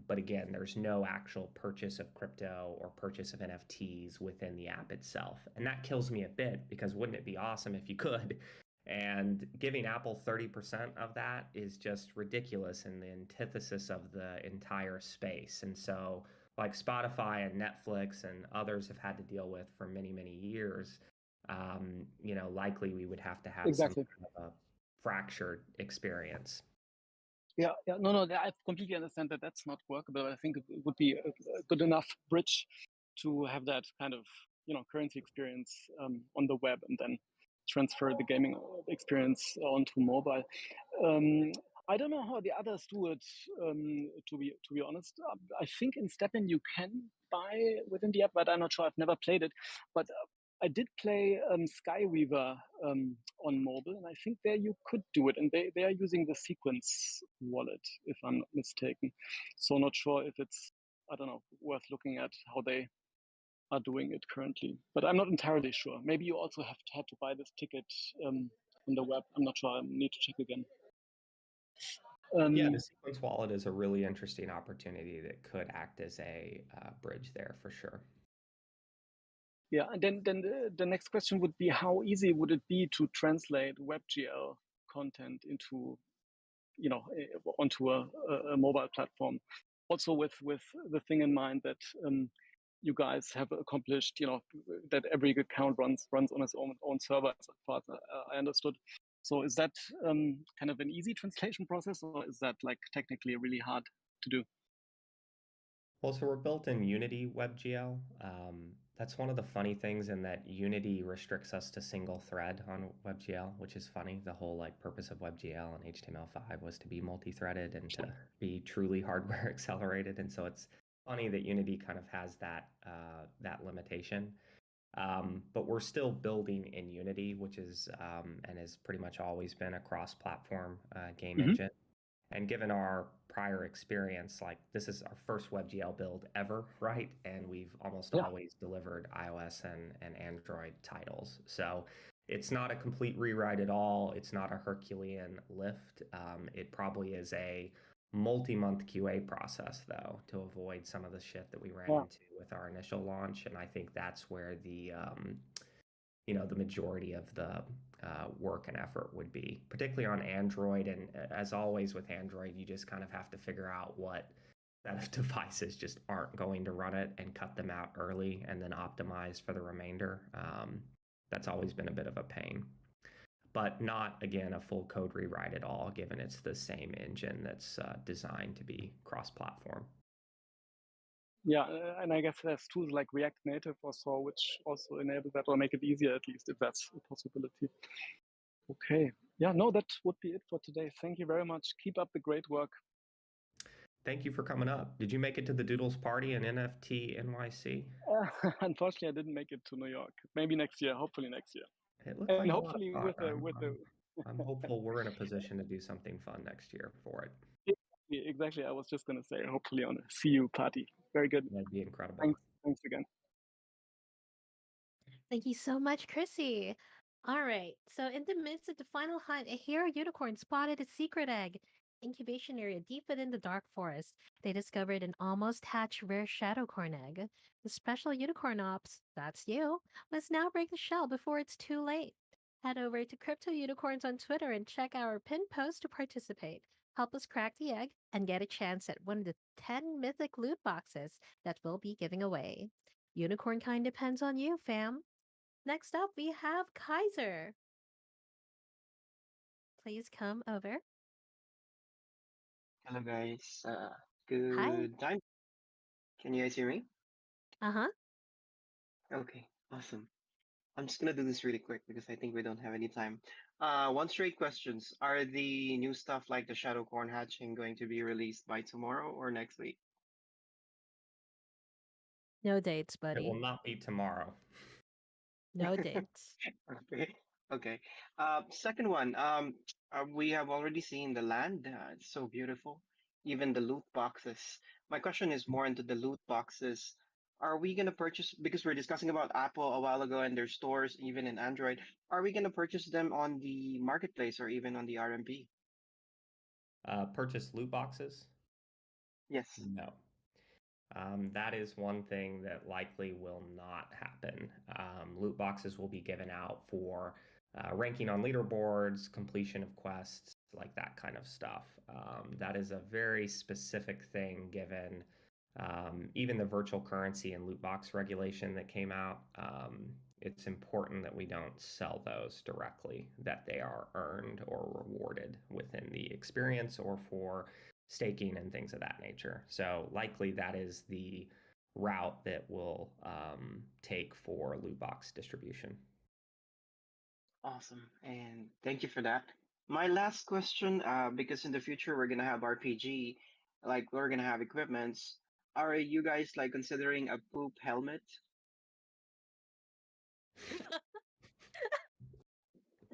But again, there's no actual purchase of crypto or purchase of NFTs within the app itself. And that kills me a bit, because wouldn't it be awesome if you could? And giving Apple 30% of that is just ridiculous and the antithesis of the entire space. And so, like Spotify and Netflix and others have had to deal with for many, many years, likely we would have to have Exactly. some kind of a fractured experience. Yeah, no, I completely understand that that's not workable. I think it would be a good enough bridge to have that kind of currency experience on the web, and then transfer the gaming experience onto mobile. I don't know how the others do it. To be honest, I think in Stepin you can buy within the app, but I'm not sure. I've never played it, but I did play Skyweaver on mobile, and I think there you could do it, and they are using the Sequence wallet, if I'm not mistaken. So not sure if it's, I don't know, worth looking at how they are doing it currently, but I'm not entirely sure. Maybe you also had to buy this ticket on the web. I'm not sure. I need to check again. Yeah, the Sequence wallet is a really interesting opportunity that could act as a bridge there for sure. Yeah, and then the next question would be, how easy would it be to translate WebGL content into, onto a mobile platform? Also with the thing in mind that you guys have accomplished, that every account runs on its own server, as far as I understood. So is that kind of an easy translation process, or is that like technically really hard to do? Well, so we're built in Unity WebGL. That's one of the funny things, in that Unity restricts us to single thread on WebGL, which is funny. The whole purpose of WebGL and HTML5 was to be multi-threaded and to be truly hardware accelerated. And so it's funny that Unity kind of has that limitation. But we're still building in Unity, which is and has pretty much always been a cross-platform game engine. And given our prior experience, this is our first WebGL build ever, right? And we've almost always delivered iOS and Android titles. So it's not a complete rewrite at all. It's not a Herculean lift. It probably is a multi-month QA process, though, to avoid some of the shit that we ran into with our initial launch. And I think that's where the majority of the work and effort would be, particularly on Android. And as always with Android, you just kind of have to figure out what set of devices just aren't going to run it and cut them out early and then optimize for the remainder. That's always been a bit of a pain. but not, again, a full code rewrite at all, given it's the same engine that's designed to be cross-platform. Yeah, and I guess there's tools like React Native or so, which also enable that or make it easier, at least, if that's a possibility. Okay. Yeah, no, that would be it for today. Thank you very much. Keep up the great work. Thank you for coming up. Did you make it to the Doodles party in NFT NYC? Unfortunately, I didn't make it to New York. Maybe next year. Hopefully next year. It looked And like hopefully a lot of with fun. I'm hopeful we're in a position to do something fun next year for it. Exactly. I was just going to say, hopefully on a CU party. Very good. That'd be incredible. Thanks again. Thank you so much, Chrissy. All right. So, in the midst of the final hunt, a hero unicorn spotted a secret egg incubation area deep within the dark forest. They discovered an almost hatched rare shadowcorn egg. The special unicorn ops, that's you, must now break the shell before it's too late. Head over to Crypto Unicorns on Twitter and check our pinned post to participate. Help us crack the egg and get a chance at one of the 10 mythic loot boxes that we'll be giving away. Unicorn kind depends on you, fam. Next up, we have Kaiser. Please come over. Hello guys. Hi. Good time. Can you guys hear me? Uh-huh. Okay, awesome. I'm just gonna do this really quick because I think we don't have any time. One straight questions. Are the new stuff like the shadow corn hatching going to be released by tomorrow or next week? No dates, It will buddy. not be tomorrow. No dates. Okay. Okay. Second one. We have already seen the land. It's so beautiful. Even the loot boxes. My question is more into the loot boxes. Are we gonna purchase, because we're discussing about Apple a while ago and their stores, even in Android, are we gonna purchase them on the marketplace or even on the RMB? Purchase loot boxes? Yes. No. That is one thing that likely will not happen. Loot boxes will be given out for ranking on leaderboards, completion of quests, like that kind of stuff. That is a very specific thing given even the virtual currency and loot box regulation that came out. It's important that we don't sell those directly, that they are earned or rewarded within the experience or for staking and things of that nature. So likely that is the route that we'll take for loot box distribution. Awesome. And thank you for that. My last question, because in the future we're gonna have RPG, like we're gonna have equipments. Are you guys like considering a poop helmet?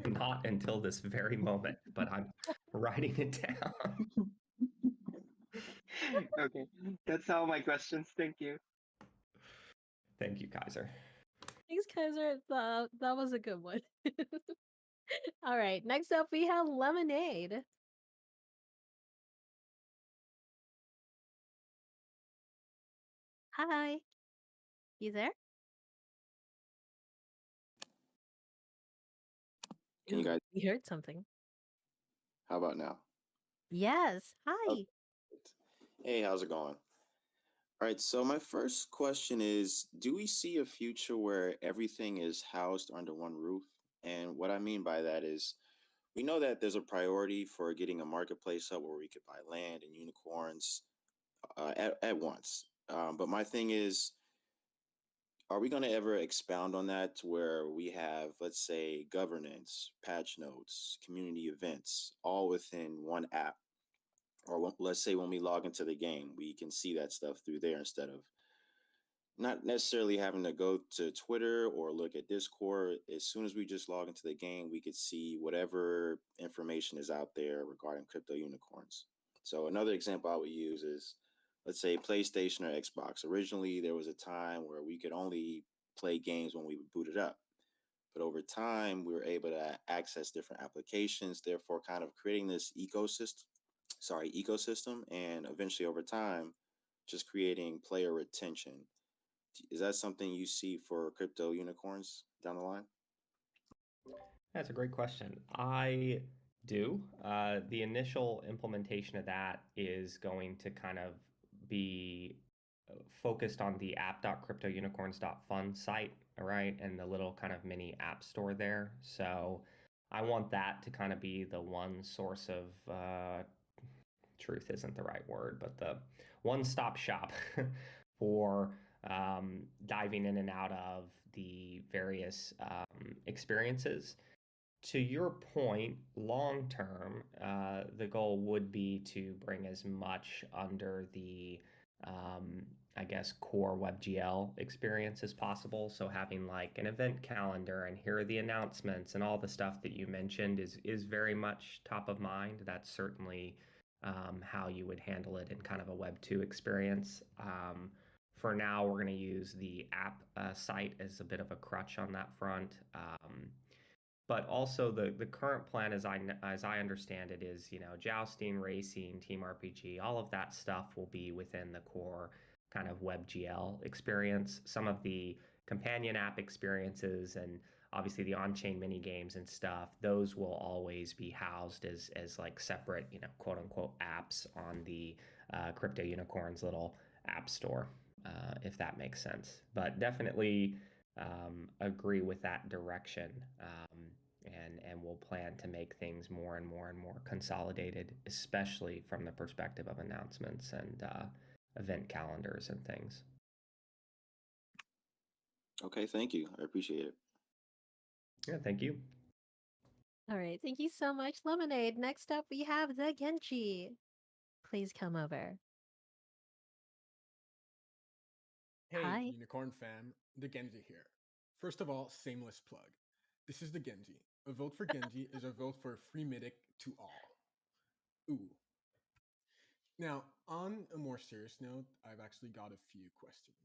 Not until this very moment, but I'm writing it down. Okay, that's all my questions. Thank you. Thank you, Kaiser. Thanks, Kaiser. That was a good one. All right. Next up, we have Lemonade. Hi. You there? Can you Ooh, guys, we heard something. how about now? Yes. Oh, Hi. hey, how's it going? All right, so my first question is, do we see a future where everything is housed under one roof? And what I mean by that is, we know that there's a priority for getting a marketplace up where we could buy land and unicorns at once. But my thing is, are we going to ever expound on that to where we have, let's say, governance, patch notes, community events, all within one app? Or let's say when we log into the game, we can see that stuff through there instead of not necessarily having to go to Twitter or look at Discord. As soon as we just log into the game, we could see whatever information is out there regarding crypto unicorns. So another example I would use is, let's say PlayStation or Xbox. Originally, there was a time where we could only play games when we would boot it up. But over time, we were able to access different applications, therefore kind of creating this ecosystem, and eventually over time, just creating player retention. Is that something you see for crypto unicorns down the line? That's a great question. I do. The initial implementation of that is going to kind of be focused on the app.cryptounicorns.fun site, right? And the little kind of mini app store there. So I want that to kind of be the one source of truth isn't the right word, but the one-stop shop for diving in and out of the various experiences. To your point, long term, the goal would be to bring as much under the, I guess, core WebGL experience as possible. So having like an event calendar and here are the announcements and all the stuff that you mentioned is very much top of mind. That's certainly how you would handle it in kind of a Web 2 experience. For now, we're going to use the app site as a bit of a crutch on that front. But also the current plan, as I understand it, is jousting, racing, team RPG, all of that stuff will be within the core kind of WebGL experience. Some of the companion app experiences and obviously the on-chain mini games and stuff, those will always be housed as like separate, quote unquote apps on the Crypto Unicorn's little app store, if that makes sense. But definitely agree with that direction. And we'll plan to make things more and more and more consolidated, especially from the perspective of announcements and event calendars and things. Okay, thank you. I appreciate it. Yeah, thank you. All right. Thank you so much, Lemonade. Next up, we have the Genji. Please come over. Hey, Hi. Unicorn fam, the Genji here. First of all, shameless plug. This is the Genji. A vote for Genji is a vote for a free mythic to all. Ooh. Now, on a more serious note, I've actually got a few questions.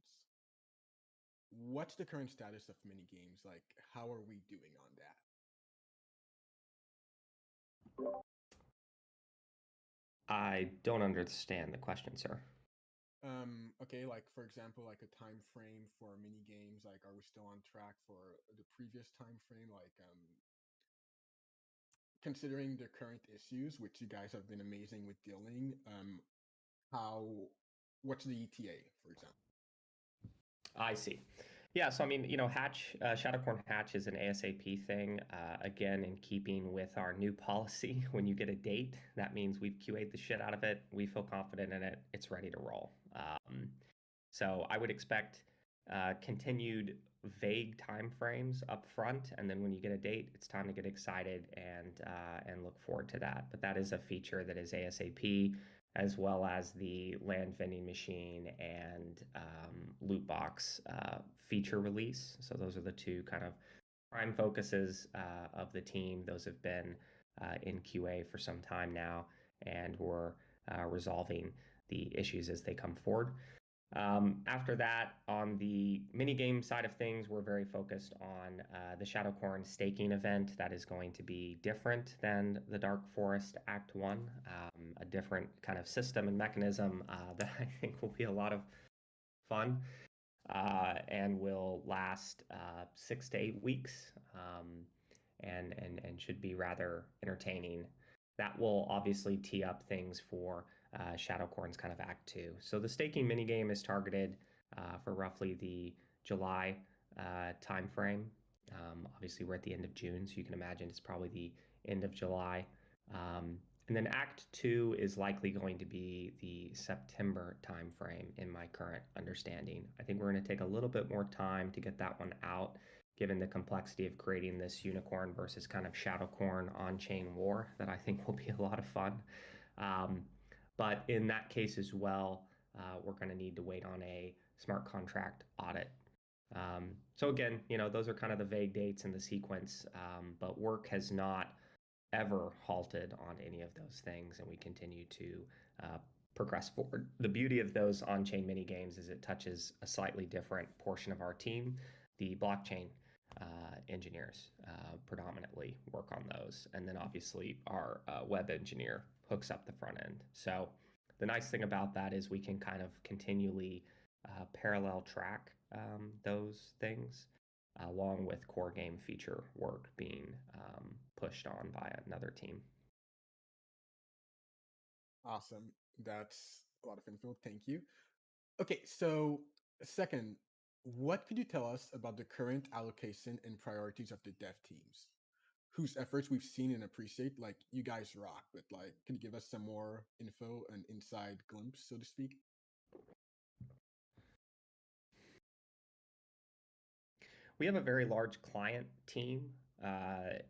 What's the current status of mini games? Like, how are we doing on that? I don't understand the question, sir. Okay, like for example, like a time frame for mini games. Like, are we still on track for the previous time frame? Like, considering the current issues, which you guys have been amazing with dealing, what's the ETA, for example? I see. Yeah, so I mean, Hatch, Shadowcorn Hatch is an ASAP thing. Again, in keeping with our new policy, when you get a date, that means we've QA'd the shit out of it. We feel confident in it. It's ready to roll. So I would expect continued vague timeframes up front, and then when you get a date, it's time to get excited and look forward to that. But that is a feature that is ASAP, as well as the land vending machine and loot box feature release. So those are the two kind of prime focuses of the team. Those have been in QA for some time now, and we're resolving the issues as they come forward. After that, on the minigame side of things, we're very focused on the Shadowcorn staking event. That is going to be different than the Dark Forest Act 1, a different kind of system and mechanism that I think will be a lot of fun and will last 6 to 8 weeks and should be rather entertaining. That will obviously tee up things for Shadowcorn's kind of Act 2. So the staking minigame is targeted for roughly the July timeframe. Obviously, we're at the end of June, so you can imagine it's probably the end of July. And then Act 2 is likely going to be the September timeframe in my current understanding. I think we're going to take a little bit more time to get that one out, given the complexity of creating this unicorn versus kind of Shadowcorn on-chain war that I think will be a lot of fun. But in that case as well, we're going to need to wait on a smart contract audit. So again, those are kind of the vague dates in the sequence, but work has not ever halted on any of those things, and we continue to progress forward. The beauty of those on-chain mini games is it touches a slightly different portion of our team. The blockchain engineers predominantly work on those, and then obviously our web engineer hooks up the front end. So the nice thing about that is we can kind of continually parallel track those things along with core game feature work being pushed on by another team. Awesome. That's a lot of info. Thank you. Okay, so second, what could you tell us about the current allocation and priorities of the dev teams? whose efforts we've seen and appreciate. Like, you guys rock, but like, could you give us some more info, an inside glimpse, so to speak? We have a very large client team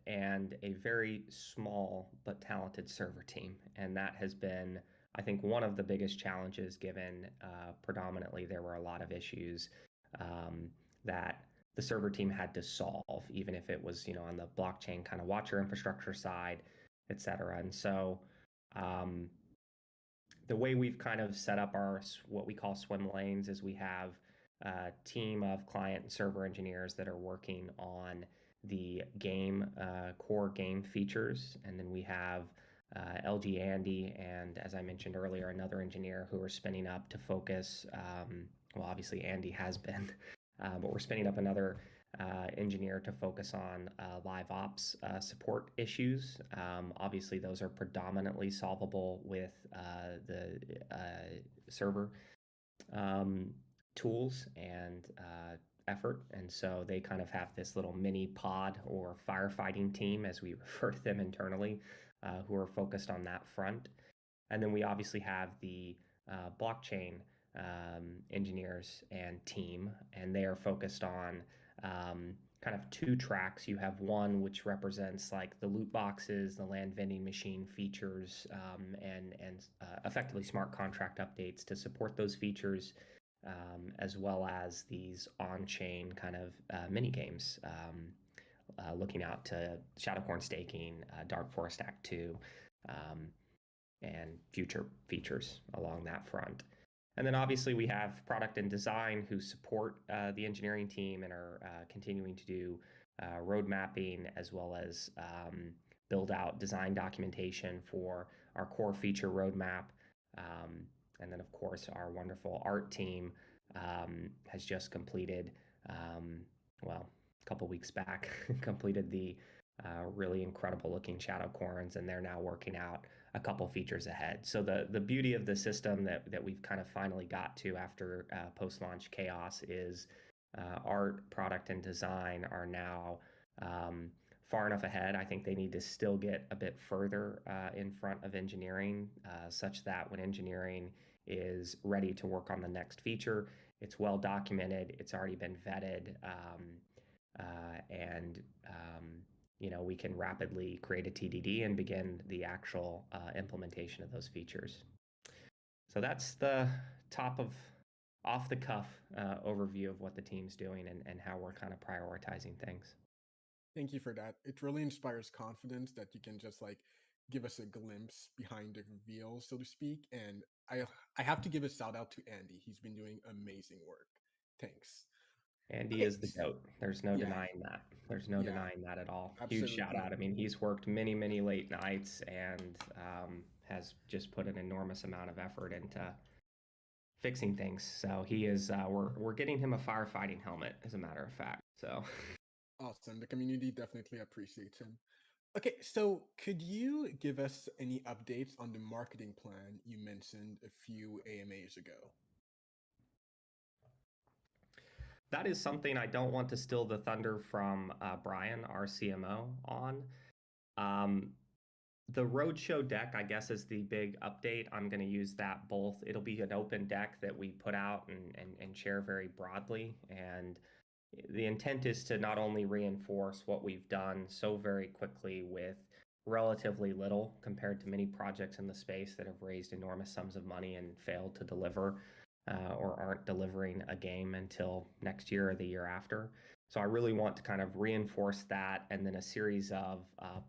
and a very small but talented server team. And that has been, I think, one of the biggest challenges given predominantly there were a lot of issues that the server team had to solve, even if it was, on the blockchain kind of watcher infrastructure side, et cetera. And so the way we've kind of set up our what we call swim lanes is we have a team of client and server engineers that are working on the game core game features, and then we have LG Andy and, as I mentioned earlier, another engineer who are spinning up to focus. Well, obviously Andy has been, but we're spinning up another engineer to focus on live ops support issues. Obviously, those are predominantly solvable with the server tools and effort. And so they kind of have this little mini pod or firefighting team, as we refer to them internally, who are focused on that front. And then we obviously have the blockchain engineers and team, and they are focused on kind of two tracks. You have one which represents like the loot boxes, the land vending machine features, and effectively smart contract updates to support those features, as well as these on-chain kind of mini games, looking out to Shadowcorn staking, Dark Forest Act 2, and future features along that front. And then obviously we have product and design who support the engineering team and are continuing to do road mapping, as well as build out design documentation for our core feature roadmap. And then, of course, our wonderful art team has just completed, well, a couple weeks back, completed the really incredible looking Shadowcorns, and they're now working out a couple features ahead. So the beauty of the system that we've kind of finally got to after post-launch chaos is art, product, and design are now far enough ahead. I think they need to still get a bit further in front of engineering, such that when engineering is ready to work on the next feature, it's well documented, it's already been vetted, and we can rapidly create a TDD and begin the actual implementation of those features. So that's the off the cuff overview of what the team's doing and how we're kind of prioritizing things. Thank you for that. It really inspires confidence that you can just like give us a glimpse behind the reveal, so to speak. And I have to give a shout out to Andy. He's been doing amazing work. Thanks. Andy Okay, is the GOAT. There's no denying that. There's no denying that at all. Huge shout out. I mean, he's worked many, many late nights and has just put an enormous amount of effort into fixing things. So he is. We're getting him a firefighting helmet, as a matter of fact. So awesome. The community definitely appreciates him. Okay, so could you give us any updates on the marketing plan you mentioned a few AMAs ago? That is something I don't want to steal the thunder from Brian, our CMO, on. The roadshow deck, I guess, is the big update. I'm going to use that both. It'll be an open deck that we put out and share very broadly. And the intent is to not only reinforce what we've done so very quickly with relatively little compared to many projects in the space that have raised enormous sums of money and failed to deliver, or aren't delivering a game until next year or the year after. So I really want to kind of reinforce that, and then a series of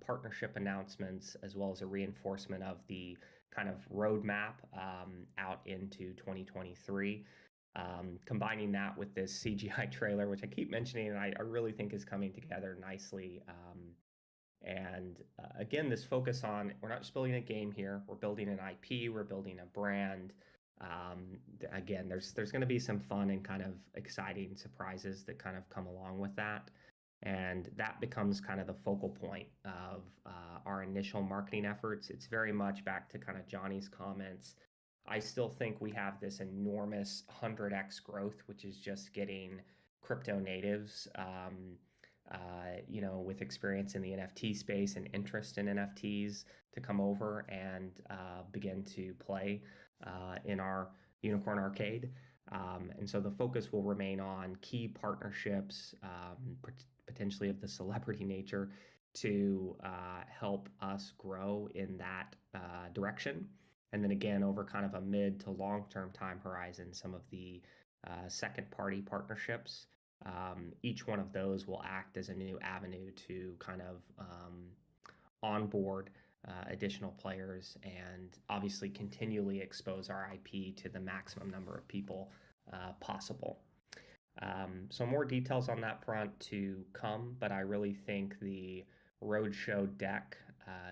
partnership announcements, as well as a reinforcement of the kind of roadmap out into 2023. Combining that with this CGI trailer, which I keep mentioning, and I really think is coming together nicely. Again, this focus on, we're not just building a game here, we're building an IP, we're building a brand. Again, there's going to be some fun and kind of exciting surprises that kind of come along with that. And that becomes kind of the focal point of our initial marketing efforts. It's very much back to kind of Johnny's comments. I still think we have this enormous 100x growth, which is just getting crypto natives with experience in the NFT space and interest in NFTs to come over and begin to play in our Unicorn Arcade. And so the focus will remain on key partnerships, potentially of the celebrity nature, to help us grow in that direction. And then again, over kind of a mid to long term time horizon, some of the second party partnerships. Each one of those will act as a new avenue to kind of onboard additional players and obviously continually expose our IP to the maximum number of people possible. So more details on that front to come, but I really think the roadshow deck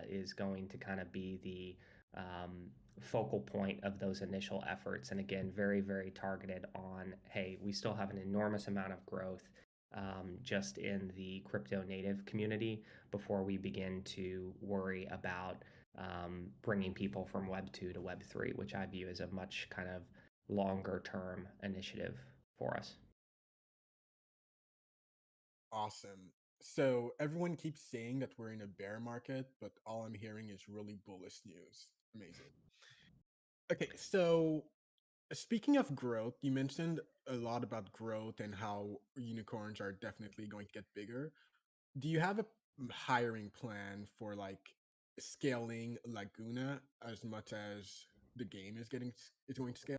is going to kind of be the focal point of those initial efforts. And again, very, very targeted on, hey, we still have an enormous amount of growth just in the crypto native community before we begin to worry about bringing people from Web 2 to Web 3, which I view as a much kind of longer term initiative for us. Awesome. So everyone keeps saying that we're in a bear market, but all I'm hearing is really bullish news. Amazing. Okay, so speaking of growth, you mentioned a lot about growth and how unicorns are definitely going to get bigger. Do you have a hiring plan for like scaling Laguna as much as the game is going to scale?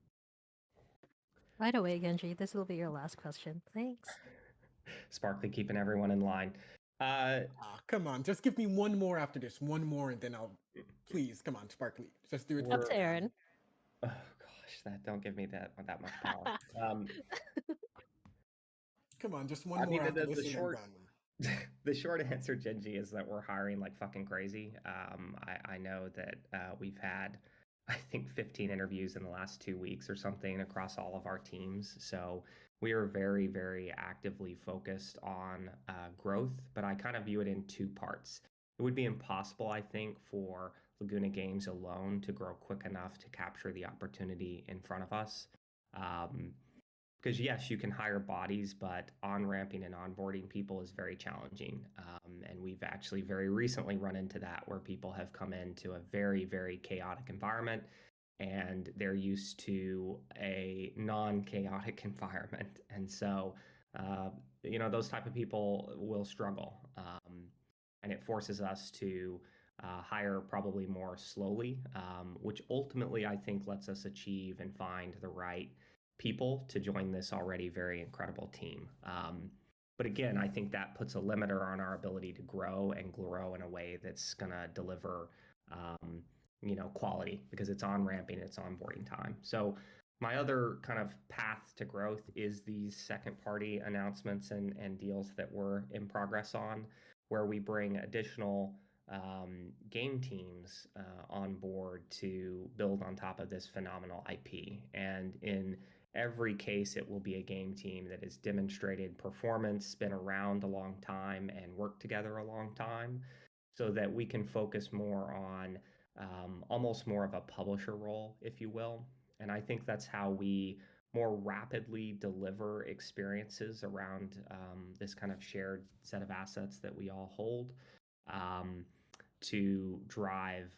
Right away, Genji. This will be your last question. Thanks. Sparkly keeping everyone in line. Come on, just give me one more after this, one more, and then I'll. Please, come on, Sparkly, just do it Up for to me. Aaron. Oh gosh, don't give me that much power. Come on, just one I more mean, after the this, and I'm short done. the short answer, Genji, is that we're hiring like fucking crazy. I know that we've had, I think, 15 interviews in the last 2 weeks or something across all of our teams. So we are very, very actively focused on growth, but I kind of view it in two parts. It would be impossible, I think, for Laguna Games alone to grow quick enough to capture the opportunity in front of us. Because yes, you can hire bodies, but on ramping and onboarding people is very challenging. And we've actually very recently run into that where people have come into a very, very chaotic environment and they're used to a non-chaotic environment. And so, those type of people will struggle. And it forces us to hire probably more slowly, which ultimately I think lets us achieve and find the right people to join this already very incredible team. But again, I think that puts a limiter on our ability to grow and grow in a way that's going to deliver, quality because it's on ramping, it's onboarding time. So my other kind of path to growth is these second party announcements and deals that we're in progress on, where we bring additional game teams on board to build on top of this phenomenal IP. And in every case, it will be a game team that has demonstrated performance, been around a long time, and worked together a long time, so that we can focus more on almost more of a publisher role, if you will. And I think that's how we more rapidly deliver experiences around this kind of shared set of assets that we all hold to drive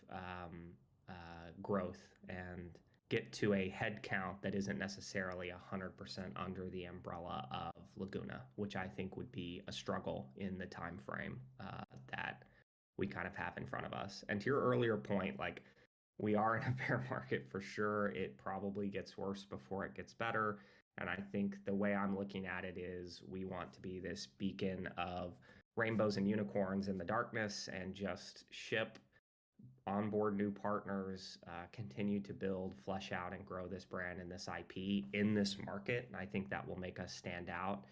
growth and get to a head count that isn't necessarily 100% under the umbrella of Laguna, which I think would be a struggle in the time frame that we kind of have in front of us. And to your earlier point, like, we are in a bear market for sure. It probably gets worse before it gets better. And I think the way I'm looking at it is we want to be this beacon of rainbows and unicorns in the darkness and just ship, onboard new partners, continue to build, flesh out, and grow this brand and this IP in this market. And I think that will make us stand out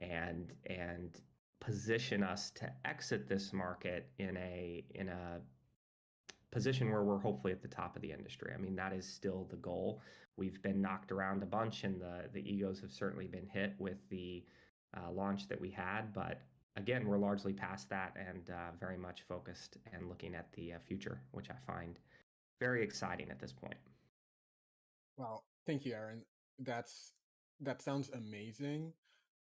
and position us to exit this market in a position where we're hopefully at the top of the industry. I mean, that is still the goal. We've been knocked around a bunch, and the egos have certainly been hit with the launch that we had. But again, we're largely past that and very much focused and looking at the future, which I find very exciting at this point. Wow, thank you, Aaron. That sounds amazing.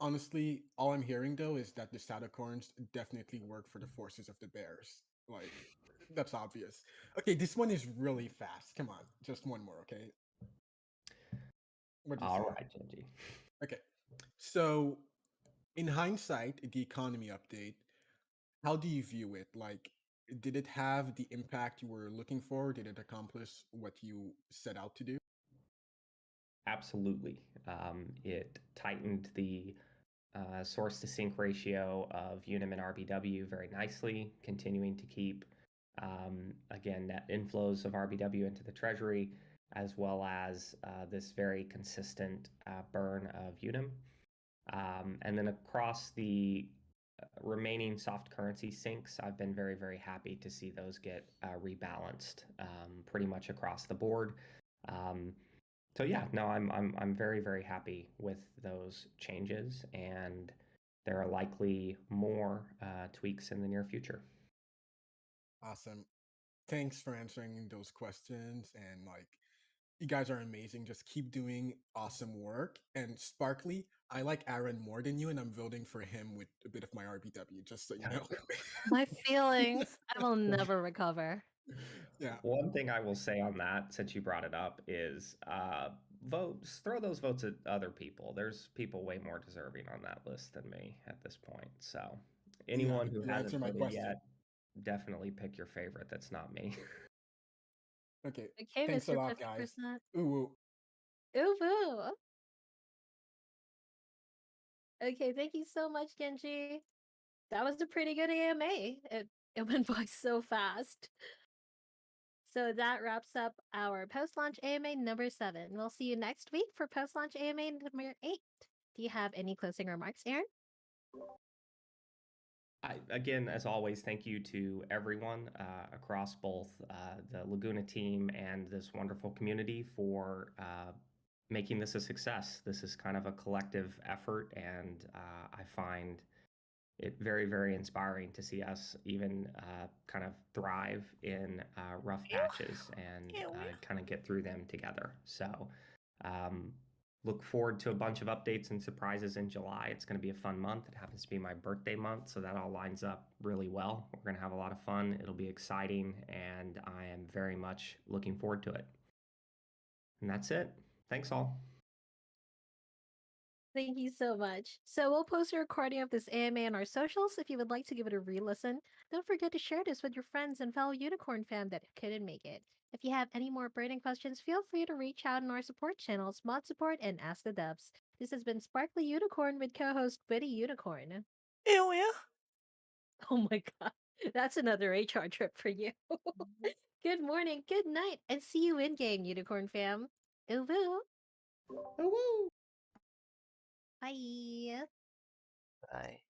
Honestly, all I'm hearing though is that the Satacorns definitely work for the forces of the Bears. Like, that's obvious. Okay, this one is really fast. Come on, just one more, okay? What do you All say? right, Genji. Okay, so in hindsight, the economy update, how do you view it? Like, did it have the impact you were looking for? Did it accomplish what you set out to do? Absolutely. It tightened the source to sync ratio of Unum and RBW very nicely, continuing to keep, again, net inflows of RBW into the treasury, as well as this very consistent burn of Unum. And then across the remaining soft currency sinks, I've been very, very happy to see those get rebalanced pretty much across the board. So yeah, no, I'm very, very happy with those changes, and there are likely more tweaks in the near future. Awesome. Thanks for answering those questions. And like, you guys are amazing. Just keep doing awesome work. And Sparkly, I like Aaron more than you, and I'm voting for him with a bit of my RBW, just so you know. My feelings. I will never recover. Yeah. One thing I will say on that, since you brought it up, is votes. Throw those votes at other people. There's people way more deserving on that list than me at this point. So Yeah, anyone but who you answer hasn't my voted question. yet, definitely pick your favorite. That's not me. Okay. Okay, Thanks a Mr. lot, guys. 50%. Ooh, Ooh, boo. Okay, thank you so much, Genji. That was a pretty good AMA. It went by so fast. So that wraps up our post-launch AMA number 7. We'll see you next week for post-launch AMA number 8. Do you have any closing remarks, Aaron? Again, as always, thank you to everyone across both the Laguna team and this wonderful community for making this a success. This is kind of a collective effort, and I find it very, very inspiring to see us even kind of thrive in rough patches and kind of get through them together. So look forward to a bunch of updates and surprises in July. It's going to be a fun month. It happens to be my birthday month, so that all lines up really well. We're going to have a lot of fun. It'll be exciting, and I am very much looking forward to it. And that's it. Thanks all. Thank you so much. So we'll post a recording of this AMA on our socials if you would like to give it a re-listen. Don't forget to share this with your friends and fellow unicorn fam that couldn't make it. If you have any more burning questions, feel free to reach out on our support channels, Mod Support and Ask the Devs. This has been Sparkly Unicorn with co-host Witty Unicorn. Ew, yeah. Oh my god, that's another HR trip for you. Good morning, good night, and see you in game, Unicorn fam. Uwu. Woo! Bye. Bye.